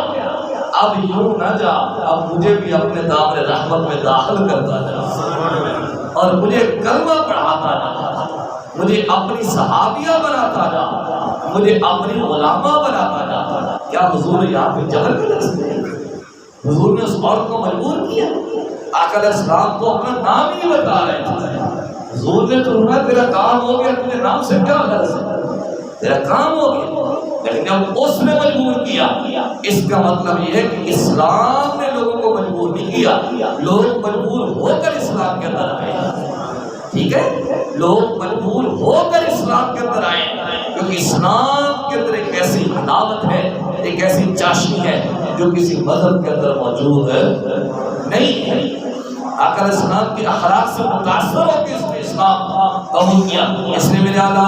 اب یوں نہ جا، اب مجھے بھی اپنے دامن رحمت میں داخل کرتا جا، اور مجھے کلمہ پڑھاتا جا، مجھے اپنی صحابیہ بناتا جا، مجھے اپنی غلامہ بناتا جا. کیا حضور نے یہاں پہ جہل کا درس دیا؟ حضور نے اس عورت کو مجبور کیا؟ آقا علیہ السلام کو اپنا نام ہی بتا رہے تھے. حضور نے تو فرمایا تیرا کام ہو گیا، تجھے نام سے کیا غرض ہے، تیرا کام ہو گیا. لیکن جب اس نے مجبور کیا، اس کا مطلب یہ ہے کہ اسلام نے لوگوں کو مجبور نہیں کیا، لوگ مجبور ہو کر اسلام کے اندر آئے. ٹھیک ہے، لوگ مجبور ہو کر اسلام کے اندر آئے، کیونکہ اسلام کے اندر ایک ایسی حلاوت ہے، ایک ایسی چاشنی ہے جو کسی مذہب کے اندر موجود نہیں ہے. آقا علیہ السلام کی اخلاق سے متاثر ہو کے اس نے اسلام قبول کیا. اس نے میرے اعلیٰ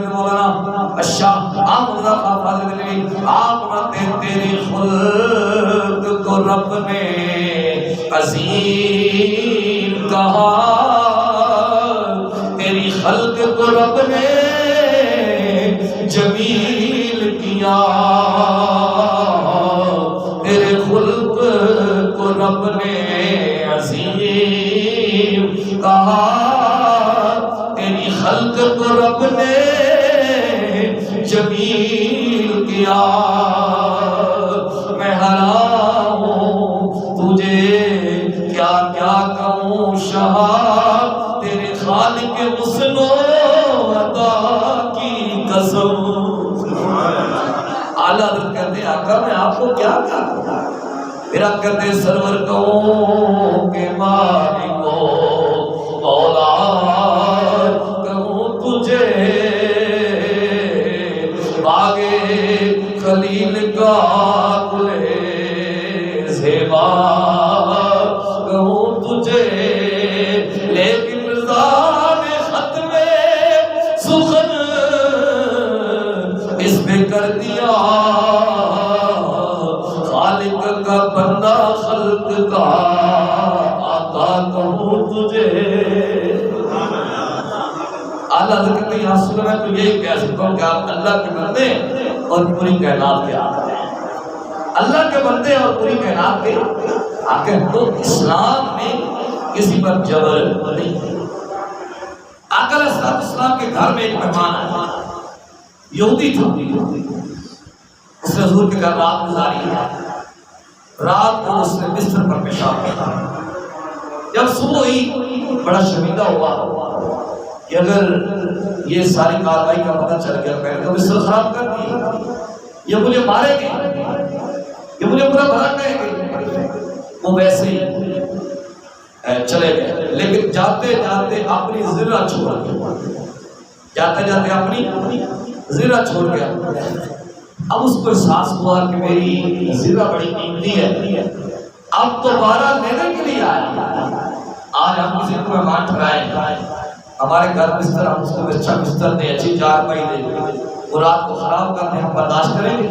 مولانا الشاہ احمد رضا خان فاضل گنگوی آپ نے تیری خلق کو رب نے عظیم کہا، تیری خلق کو رب نے جمیل کیا، تیرے خلق کو رب نے عظیم کہا، تیری خلق کو رب نے جمیل کیا. میں حرام ہوں تجھے کیا کیا کہوں شاہ، تیرے خالق حسن و عطا کی قسم. اعلیٰ حضرت کہتے ہیں آقا میں آپ کو کیا کہا، میرا کہتے سرور کہوں کہ مالکو مولا کہوں تجھے، باغے خلیل کا گلے زیبا کہوں تجھے، لیکن رضا نے ختم سخن اس پہ کر دیا، خالق کا بندہ خلق کا آقا کہوں تجھے. اعلیٰ حضرت کے یہاں سن میں تو یہی کہہ سکتا ہوں کہ آپ اللہ کے بندے اور پوری کائنات کے آقا ہیں. اللہ کے بندے اور پوری کائنات کے آقا ہیں. تو اسلام میں کسی پر جبر نہیں. آقا علیہ السلام کے گھر میں ایک مہمان آیا، یہودی تھا. اس نے حضور کے گھر رات گزاری ہے. رات کو اس نے بستر پر پیشاب کیا. جب صبح ہوئی بڑا شرمندہ ہوا کہ اگر یہ ساری کاروائی کا پتہ چل گیا پہلے تو بستر خراب کر دی، یہ مجھے مارے گے، یہ مجھے برا بھلا کہے گے. وہ ویسے ہی چلے گئے، لیکن جاتے جاتے اپنی ذرہ چھوڑ گیا، جاتے جاتے اپنی ذرہ چھوڑ گیا. اب اس کو احساس ہوا کہ میری ذرہ بڑی قیمتی ہے، اب دوبارہ لینے کے لیے آیا. آج ہم کسی کو مہمان ٹھہرائیں، ہمارے گھر بستر، ہم اس کو اچھا بستر دیں، اچھی چارپائی دیں، وہ رات کو خراب کرتے ہم برداشت کریں گے؟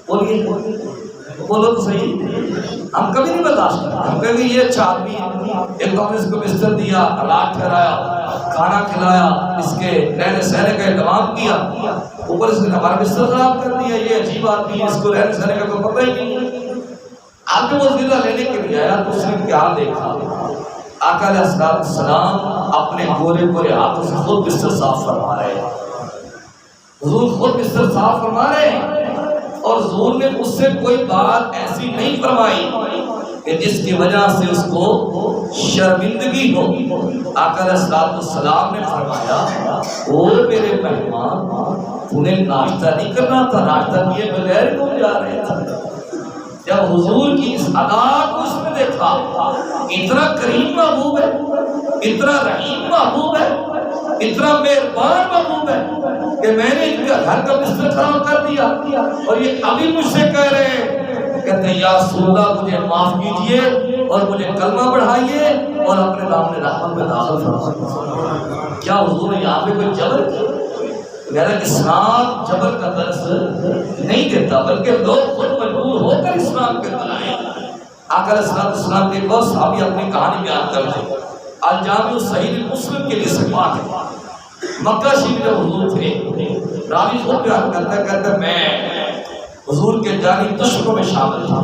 بولیے بولو تو صحیح، ہم کبھی نہیں برداشت کرتے. ہم کہیں گے یہ اچھا آدمی ہے، ایک تو ہم نے اس کو بستر دیا، رات ٹھہرایا، کھانا کھلایا، اس کے رہنے سہنے کا اہتمام کیا، اوپر سے ہمارا بستر خراب کر دیا. یہ عجیب آدمی ہے، اس کو رہنے سہنے کا کوئی پتہ ہی نہیں. آپ کے وظیفہ لینے کے لیے آیا تو اس نے کیا دیکھا؟ آقا علیہ السلام اپنے گورے گورے ہاتھوں سے خود بستر صاف فرما رہے ہیں. حضور خود بستر صاف فرما رہے ہیں، اور حضور نے اس سے کوئی بات ایسی نہیں فرمائی کہ جس کی وجہ سے اس کو شرمندگی ہو. آقا علیہ السلام نے فرمایا او میرے مہمان، انہیں ناشتہ نہیں کرنا تھا؟ ناشتہ کیے بغیر کیوں جا رہے تھے؟ جب حضور کی اس ادا کو اس نے دیکھا، اتنا کریم محبوب ہے، اتنا رحیم محبوب ہے، اتنا مہربان محبوب ہے کہ میں نے ان کا گھر کا بستر خراب کر دیا اور یہ ابھی مجھ سے کہہ رہے ہیں، کہتے ہیں یا رسول اللہ مجھے معاف کیجئے اور مجھے کلمہ پڑھائیے اور اپنے نام رحمت میں داخل فرمائیے. کیا حضور نے یہاں پہ کوئی جبر کیا؟ میرا اسلام جبر کا درس نہیں دیتا، بلکہ لوگ خود مجبور ہو کر اسلام کے اندر آئے. آقا علیہ السلام کے ایک اور صحابی اپنی کہانی بیان کرتے ہیں. الجامع صحیح مسلم کے لیے صفات ہے. مکہ شریف میں حضور تھے، راوی خود بیان کرتا ہے، کہتا ہے میں حضور کے جانی دشمنوں میں شامل تھا،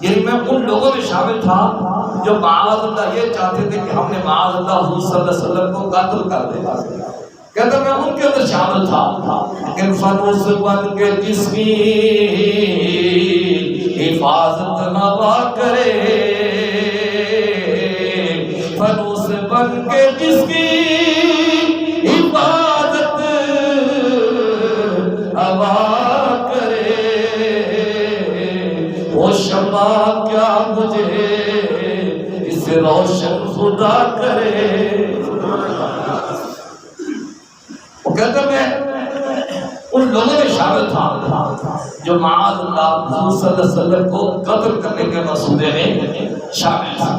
یعنی میں ان لوگوں میں شامل تھا جو معاذ اللہ یہ چاہتے تھے کہ ہم نے معاذ اللہ حضور صلی اللہ علیہ وسلم کو قتل کر دے. کہتا میں ان کے اندر شامل تھا، لیکن فنوس بن کے جس کی حفاظت نہ کرے، فنوس بن کے جس کی حفاظت ابا کرے، وہ شمع کیا مجھے اس روشن خدا کرے. کہتا میں ان لوگوں میں شامل تھا جو معاذ اللہ حضور صلی اللہ علیہ وسلم کو قتل کرنے کے منصوبے میں شامل تھا.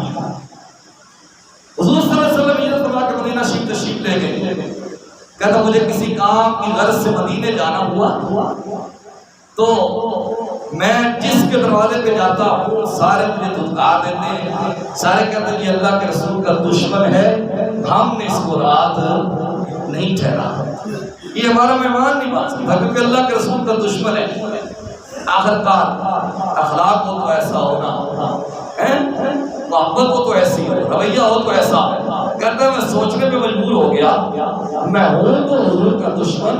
حضور صلی اللہ علیہ وسلم یہ فرما کے مدینہ شریف تشریف لے گئے. کہتا مجھے کسی کام کی غرض سے مدینے جانا ہوا تو میں جس کے دروازے پہ جاتا ہوں سارے مجھے دھتکار دیتے ہیں، سارے کہتے ہیں یہ اللہ کے رسول کا دشمن ہے، ہم نے اس کو رات نہیں ٹھہرا، یہ ہمارا مہمان نہیں بات سکتا کیونکہ اللہ کے رسول کا دشمن ہے. آخر کار اخلاق ہو تو ایسا ہونا ہے، محبت ہو تو ایسی ہو، رویہ ہو تو ایسا. کہتا ہے میں سوچنے پہ مجبور ہو گیا، میں ہوں تو حضور کا دشمن،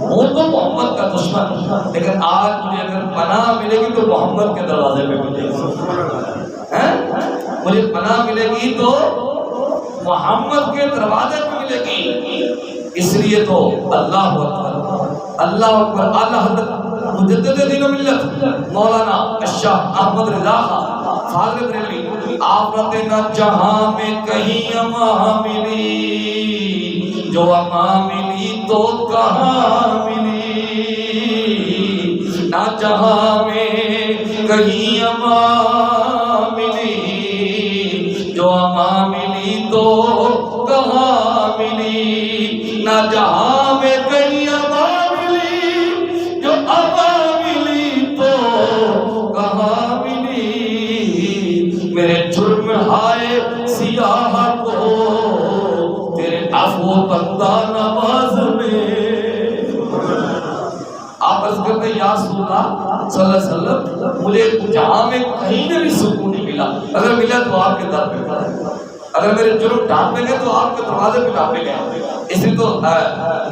ہوں تو محمد کا دشمن، لیکن آج مجھے اگر پناہ ملے گی تو محمد کے دروازے پہ ملے گی، مجھے پناہ ملے گی تو محمد کے دروازے پہ ملے گی. اس لیے تو اللہ اکبر اللہ اکبر. اعلیٰ حضرت مجدد دین و ملت مولانا الشاہ احمد رضا خان بریلوی آپ رہتے نہ جہاں میں کہیں اما ملی، جو اما ملی تو کہاں ملی، نہ جہاں میں کہیں اما ملی، جو اما ملی تو کہاں ملی، نہ جہاں میں کہیں اما ملی، جو اما ملی تو کہاں ملی. میرے جرم ہائے سیاہ کو تیرے عفو بندہ نواز میں. آپ عرض کرتے ہیں یا رسول اللہ صلی اللہ علیہ وسلم مجھے جہاں میں کہیں بھی سکون نہیں ملا، اگر ملا تو آپ کے در پہ پڑا، اگر میرے جرم ڈھانپے گئے تو آپ کے دروازے پہ ڈھانپے گئے. اس لیے تو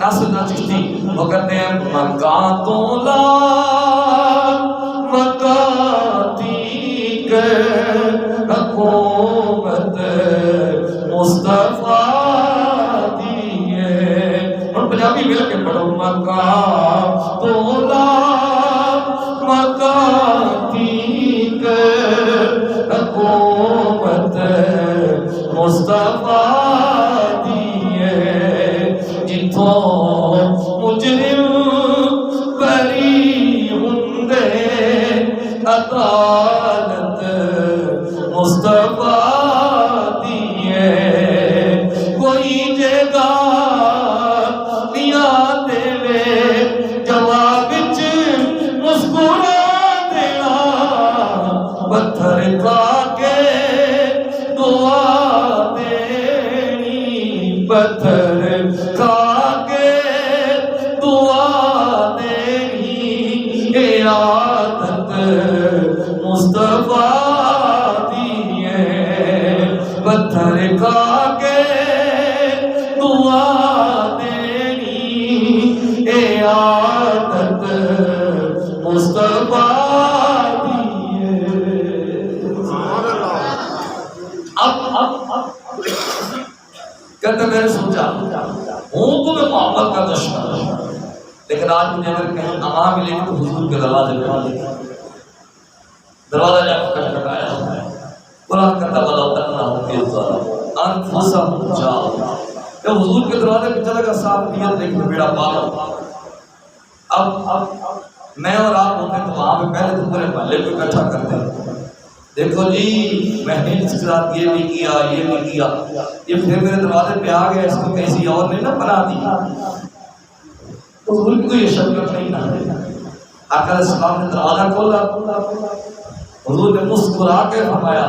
ناصر چشتی وہ کہتے ہیں مکہ تو لا مکاتی کے حکومت مصطفیٰ دیے. اور پنجابی مل کے پڑھو مکہ تو لا مکاتی کے حکومت مصطفیٰ دیے، جتوں مجرم بری ہندے عدالت مصطفیٰ دیے. کوئی جگہ دیا دے جواب مسکرا دینا پتھر کا کے دعا دینی، پتھر کا کے دعا دینی، اے عادت مصطفیٰ دی ہے، پتھر کا کے دعا دینی، اے عادت مصطفیٰ دی ہے۔ اب کہتے میں نے سوچا ہوں تو میں محبت کا دشمن، لیکن آج مجھے اگر کہیں امان ملے گی تو حضور کے دروازے پہ آ دروازہ جا کے کھٹکھٹایا، قرآن کہتا بلو انہم یظلمون انفسہم جاؤ، جب حضور کے دروازے پہ چلا گا صاحب نیت دیکھ کے بیڑا پاگل۔ اب میں اور آپ ہوتے تو وہاں پہ پہلے تو پورے محلے کو اکٹھا کرتے ہیں، دیکھو جی میں نے اس کے ساتھ یہ بھی کیا یہ بھی کیا، یہ پھر میرے دروازے پہ آ گیا، اس کو کسی اور نے نہ بنا دیا، تو حضور کو یہ شکل نہیں نہ۔ آقا علیہ السلام نے دروازہ کھولا، حضور نے مسکرا کے فرمایا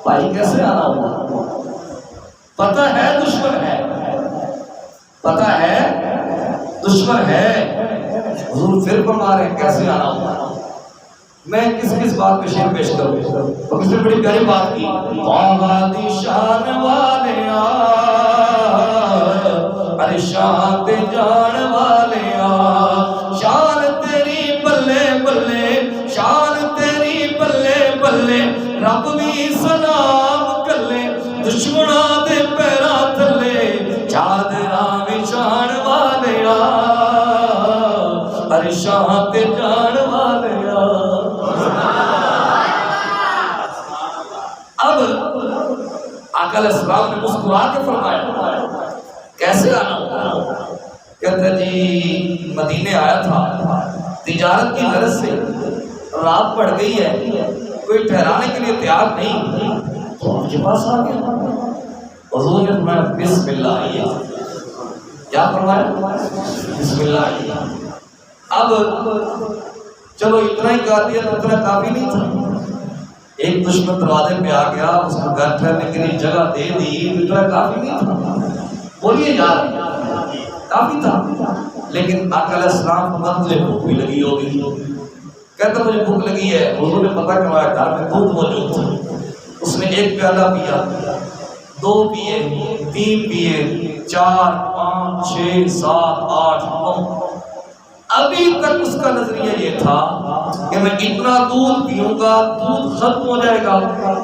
بھائی کیسے آنا ہوا، پتہ ہے دشمن ہے، پتہ ہے دشمن ہے۔ حضور پھر فرما رہے ہیں کیسے آنا ہوا۔ میں کس بات پہ شعر پیش کروں، اور کس نے بڑی پیاری بات کی، باغاتی شان والے آ، ارے شان تے جان والے آ، شان تیری بلے بلے، شان تیری بلے بلے، رب بھی سلام کلے، دشمناں دے پیراں تھلے، چادراں وچھان والے آ، ارے شان تے جان والے آ۔ اب آقا علیہ السلام نے مسکرا کے فرمایا کیسے آنا ہوگا، کہتا جی مدینے آیا تھا تجارت کی غرض سے، رات پڑ گئی ہے، کوئی ٹھہرانے کے لیے تیار نہیں، تو آپ کے پاس آ گیا۔ حضور نے فرمایا بسم اللہ آئیے، کیا فرمایا بسم اللہ آئیے۔ اب چلو اتنا ہی کہا دیا تو اتنا کافی نہیں تھا، ایک دشمن دروازے پہ آ گیا، اس کو گھر ٹھہرنے کے لیے جگہ دے دی، اتنا کافی نہیں تھا، بولیے یار کافی تھا، لیکن آقا علیہ السلام کو مجھے بھوک بھی لگی ہوگی، کہتا مجھے بھوک لگی ہے۔ حضور نے پتہ کروایا گھر میں دودھ موجود تھا، اس نے ایک پیالہ پیا، 2 پیے، 3 پیے، 4 5 6 7 8 9، ابھی تک اس کا نظریہ یہ تھا کہ میں اتنا دودھ پیوں گا دودھ ختم ہو جائے گا،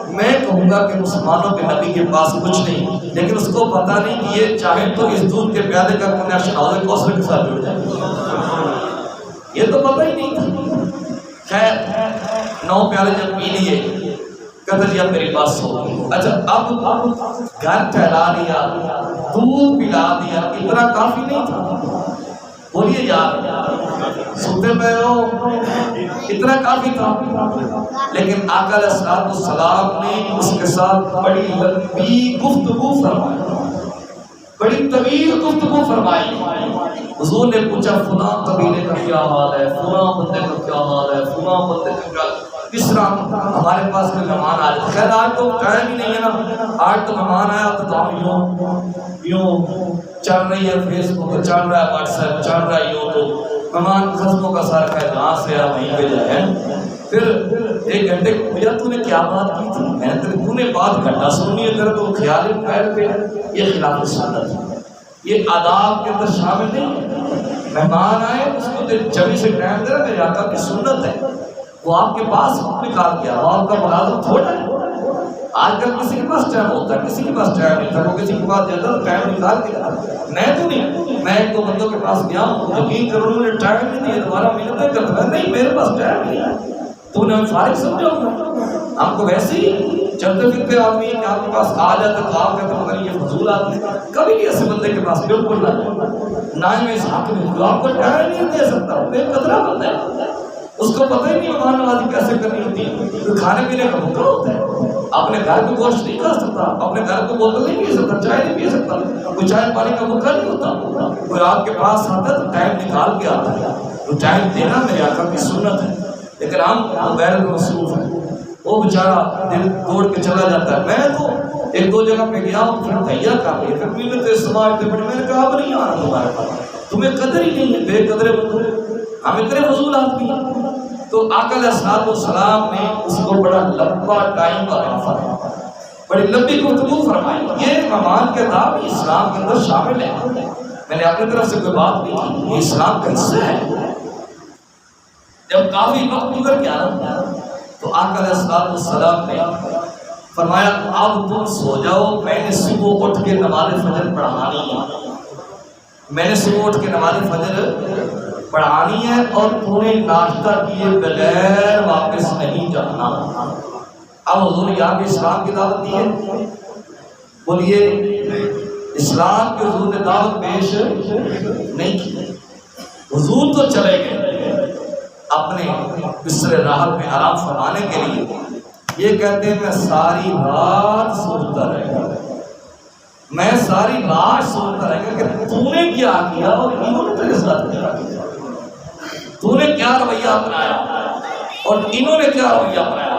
میں کہوں گا کہ مسلمانوں کے نبی کے پاس کچھ نہیں، لیکن اس کو پتا نہیں کہ یہ چاہے تو اس دودھ کے پیالے کا کنیکشن حوض کوثر کے ساتھ جڑ جائے، یہ تو پتہ ہی نہیں تھا۔ خیر 9 پیالے جب پی لیے، کہتا جی اب میری بات سو، اچھا اب گھر ٹھہرا دیا، دودھ پلا دیا، اتنا کافی نہیں تھا، بولیے یار سنتے پہ ہو، اتنا کافی تھا، لیکن آقا علیہ السلام نے اس کے ساتھ بڑی لمبی گفتگو فرمائی، بڑی طویل گفتگو فرمائی۔ حضور نے پوچھا فلاں قبیلے کا کیا حال ہے، فلاں بندے کا کیا حال ہے، فلاں بندے کا کیا، کس طرح ہمارے پاس کوئی مہمان آ جائے، خیر آج تو ٹائم ہی نہیں ہے نا، آج تو مہمان آیا تو ہم یوں چل رہی ہے فیس بک، چل رہا ہے واٹس ایپ، چل رہا ہے یوں، تو مہمان خصموں کا سارا ہے جہاں سے آ وہیں پہ جائے، پھر 1 گھنٹے بھیا تو نے کیا بات کی تھی، میں نے تو نے بات گھنٹہ سنی ہے، تیرا تو خیال پیر پہ، یہ خلاف سنت ہے، یہ آداب کے اندر شامل نہیں ہے۔ مہمان آئے اس کو جبھی سے ٹائم دے رہا، میرے آقا کی سنت ہے، وہ آپ کے پاس نکال کیا، وہ آپ کا ملازم تھوڑا ہے۔ آج کل کسی کے پاس ٹائم ہوتا ہے، کسی کے پاس ٹائم نہیں تھا، وہ کسی کے پاس جاتا تو ٹائم نکال کے جاتا، میں تو نہیں، میں 1-2 بندوں کے پاس گیا ہوں، یقین کرو انہوں نے ٹائم نہیں دیا، دوبارہ محنتیں کرتا ہے، نہیں میرے پاس ٹائم نہیں ہے، تو انہیں فارغ سمجھو گا، آپ کو ویسے ہی چلتے پھرتے آدمی کہ آپ کے پاس آ جاتے تو آپ کہتے مگر یہ فضول آدمی، کبھی بھی ایسے بندے کے پاس بالکل نہ میں اس حق میں ہوں، آپ کو ٹائم نہیں دے سکتا، بے قدرہ بندہ ہے، اس کو پتہ ہی نہیں مہمان نوازی کیسے کرنی ہوتی ہے، تو کھانے پینے کا بھوکا ہوتا ہے، اپنے گھر کو گوشت نہیں کھا سکتا، اپنے گھر کو بوتل نہیں پی سکتا، چائے نہیں پی سکتا، کوئی چائے پانی کا بھوکا نہیں ہوتا، کوئی آپ کے پاس آتا ہے تو ٹائم نکال کے آتا ہے، تو ٹائم دینا میرے آقا کی سنت ہے، لیکن ہم غیر مصروف ہیں، وہ بیچارہ دل توڑ کے چلا جاتا ہے. میں تو ایک دو جگہ پہ گیا ہوں, پھر تیار کر لیا, پھر میں تو استعمال اتنے بڑے, میں نے کہا اب نہیں آنا تمہارے پاس, تمہیں قدر ہی نہیں ہے, بے قدرے بندو, ہم اتنے فضول آدمی ہیں. تو آقا علیہ السلام نے اس کو بڑا لمبا ٹائم فرمایا, بڑی لمبی گفتگو فرمائی. یہ مہمان کے نام اسلام کے اندر شامل ہے. میں نے اپنی طرف سے کوئی بات نہیں کی, یہ اسلام کا حصہ ہے. جب کافی وقت گزر گیا تو آقا علیہ السلام نے فرمایا اب تم سو جاؤ, میں نے صبح اٹھ کے نماز فجر پڑھانی ہے, میں نے صبح اٹھ کے نماز فجر پڑھانی ہے, اور تمہیں ناشتہ کیے بغیر واپس نہیں جانا. اب حضور یہاں پہ اسلام کی دعوت دی ہے, بولیے اسلام کے حضور نے دعوت پیش نہیں کی. حضور تو چلے گئے اپنے بستر راحت میں آرام فرمانے کے لیے. یہ کہتے ہیں میں ساری رات سوچتا رہ گا, میں ساری رات سوچتا رہ گا کہ تو نے کیا کیا اور انہوں نے تیرے ساتھ کیا کیا, تو نے کیا رویہ اپنایا اور انہوں نے کیا رویہ اپنایا.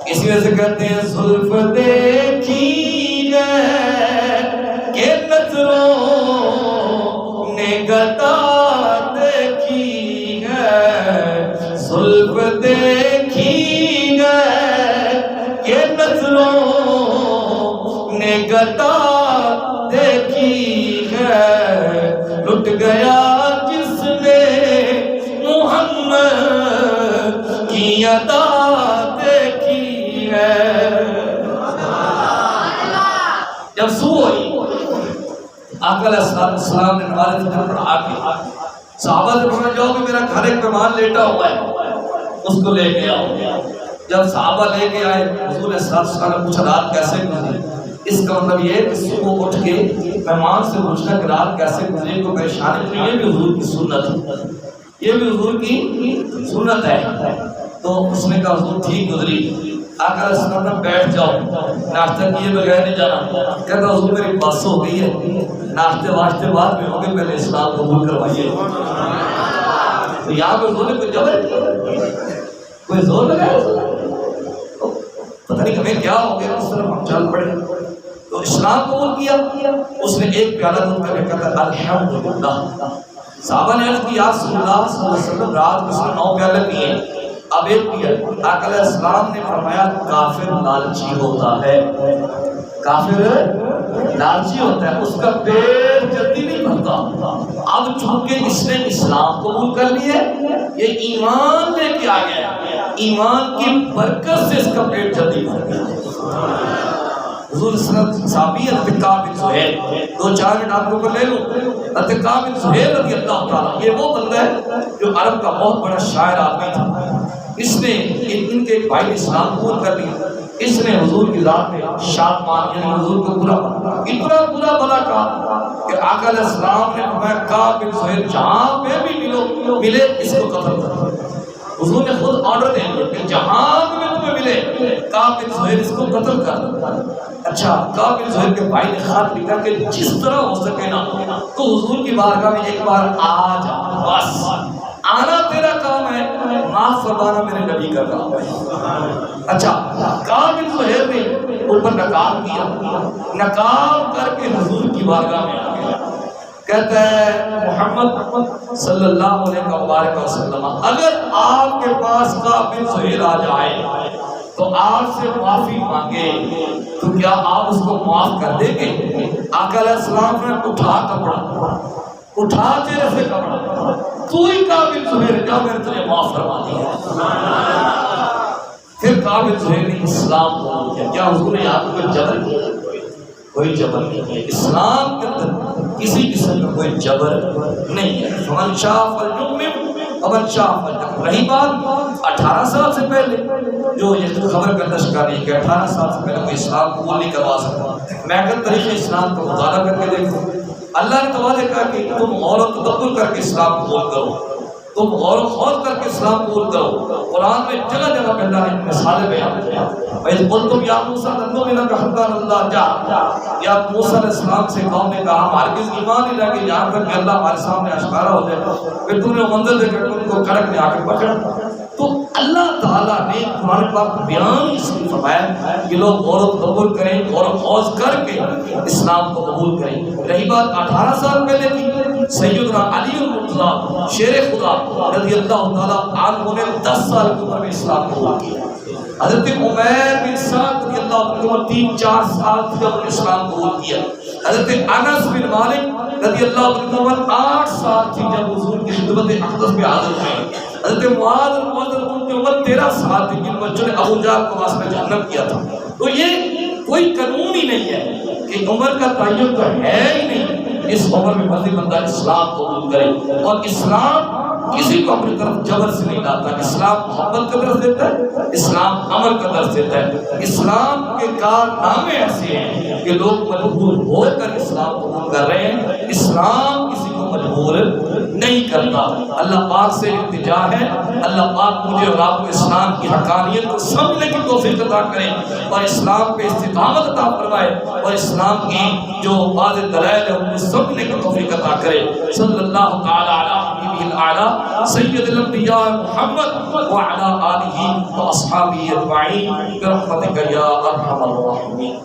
اس وجہ سے کہتے ہیں زلف دیکھی ہے کہ نظروں نے گدا دیکھی ہے, زلف دیکھی ہے کہ نظروں نے گدا دیکھی ہے, لٹ گیا جس نے محمد کی ادا دیکھی ہے. جب صبح ہوئی آقا علیہ السلام نے نماز فجر پڑھا کے صحابہ سے پوچھا جاؤ کہ میرا گھر ایک مہمان لیٹا ہوا ہے, اس کو لے کے آؤ. جب صحابہ لے کے آئے حضور علیہ السلام نے پوچھا رات کیسے گزری. اس کا مطلب یہ ہے کہ صبح اٹھ کے مہمان سے پوچھنا کہ رات کیسے گزری, کو پریشانی نہیں, یہ بھی حضور کی سنت ہے, یہ بھی حضور کی سنت ہے. تو اس نے کہا حضور ٹھیک گزری. آقا علیہ السلام نے بیٹھ جاؤ, ناشتہ کیے بغیر نہیں جانا. کہتا حضور میری بس ہو گئی ہے, ناشتے واشتے بعد میں ہوں گے, پہلے اسلام قبول کروائیے. تو یہاں پہ حضور نے کوئی جبر کیا, کوئی زور لگایا, پتہ نہیں ہمیں کیا ہو گیا, اس طرح ہم چل پڑے. تو اسلام قبول کیا. اس نے ایک پیالہ دودھ کر کے کہا الحمدللہ. صحابہ نے عرض کی یا رسول اللہ صلی اللہ علیہ وسلم رات کو اس نے 9 پیالے پیے, اب ایک پیا. آقا علیہ السلام نے فرمایا کافر لالچی ہوتا ہے, کافر لالچی ہوتا ہے, اس کا پیٹ جلدی نہیں بھرتا. اب چونکہ اس نے اسلام قبول کر لیا, یہ ایمان لے کے آ گیا, ایمان کی برکت سے اس کا پیٹ جلدی بھر گیا. حضور صحابی اتقاء بن زہیر, 2-4 منٹ آپ کو لے لوں. اتقاء بن زہیر رضی اللہ تعالیٰ, یہ وہ بندہ ہے جو عرب کا بہت بڑا شاعر آدمی تھا. اس نے ان کے بھائی نے اسلام قبول کر لیا. اس نے حضور کی ذات میں شاد مان, یعنی حضور کو اتنا برا بلا کہا کہ آقا علیہ السلام نے فرمایا کعب بن زہیر جہاں پہ بھی ملے اس کو قتل کر. حضور نے خود آرڈر دے دیا کہ جہاں بھی تمہیں ملے کعب بن زہیر اس کو قتل کر. اچھا, کعب بن زہیر کے بھائی نے خط لکھا کہ جس طرح ہو سکے نا تو حضور کی بارگاہ میں ایک بار آ جا, بس آنا تیرا کام ہے, معاف فرمانا میرے نبی کا کام ہے. اچھا, کعب بن زہیر نے اوپر نقاب کیا, نقاب کر کے حضور کی بارگاہ میں آ گیا. کہتا ہے محمد صلی اللہ علیہ وسلم اگر آپ کے پاس کعب بن زہیر آ جائے تو آپ سے معافی مانگے تو کیا آپ اس کو معاف کر دیں گے؟ آقا علیہ السلام نے اٹھا کپڑا, اٹھا چہرے سے کپڑا, تو ہی کعب بن زہیر جا میں نے تجھے معاف فرما دیا. پھر کعب بن زہیر نے اسلام قبول کیا. کیا حضور نے آپ کو جبر کیا؟ کوئی جبر نہیں ہے. اسلام کے اندر کسی قسم کا کوئی جبر نہیں ہے. فمن شاء فلیؤمن ومن شاء فلیکفر. رہی بات 18 سال سے پہلے جو یہ خبر کا نشر نہیں کہ 18 سال سے پہلے کوئی اسلام قبول نہیں کروا سکتا. میں اگر طریقے اسلام کو مطالعہ کر کے دیکھوں, اللہ نے تو کہا کہ تم غور و تدبر کر کے اسلام قبول کرو, تم غور و خوض کر کے اسلام قبول کرو. قرآن میں جگہ جگہ پہ اللہ نے مثالیں بیان کیا. وَإِذْ قُلْتُمْ يَا مُوسَىٰ لَن نُؤْمِنَ لَكَ حَتَّىٰ نَرَى اللَّهَ جَهْرَةً. یا موسیٰ علیہ السلام سے قوم نے کہا ہم ہرگز ایمان نہیں لائیں گے یہاں تک کہ اللہ ہمارے سامنے اشکارا ہو جائے. پھر تم نے منظر دے کر ان کو کڑک میں آ کے پکڑا. تو اللہ تعالیٰ نے قرآن پاک بیان اس میں فرمایا کہ لوگ غور و تدبر کریں، غور و خوض کر کے اسلام کو قبول کریں۔ رہی بات 18 سال پہلے کی، سیدنا علی المرتضیٰ شیر خدا رضی اللہ تعالیٰ عنہ نے 10 سال کی عمر میں اسلام قبول کیا۔ حضرت عمیر بن سعد رضی اللہ عنہ 3-4 سال کی عمر میں اسلام قبول کیا۔ حضرت انس بن مالک رضی اللہ عنہ 8 سال تھی جب حضور کی خدمت اقدس میں حاضر ہوئے۔ حضرت معاذ کی عمر 13 سال تھی جن بچوں نے ابو جہل کو واسطہ جہنم کیا تھا۔ تو یہ کوئی قانون ہی نہیں ہے کہ عمر کا تعین تو ہے ہی نہیں، اس عمر میں مرضی بندہ اسلام قبول کرے۔ اور اسلام کسی کو اپنی طرف جبر سے نہیں لاتا، اسلام محبت کا درس دیتا ہے، اسلام عمل کا درس دیتا ہے۔ اسلام کے کارنامے ایسے ہیں کہ لوگ مجبور ہو کر اسلام قبول کر رہے ہیں، اسلام کسی کو مجبور نہیں کرتا۔ اللہ پاک سے التجا ہے، اللہ پاک مجھے اور آپ کو اسلام کی حقانیت کو سمجھنے کی توفیق عطا کرے اور اسلام پہ استقامت عطا فرمائے اور اسلام کی جو واضح دلائل ہے ان کو سمجھنے کی توفیق عطا کرے۔ صلی اللہ تعالی علی حبیبہ الاعلی سید الانبیاء محمد وعلی آلہ واصحابہ اجمعین برحمتک یا ارحم الراحمین۔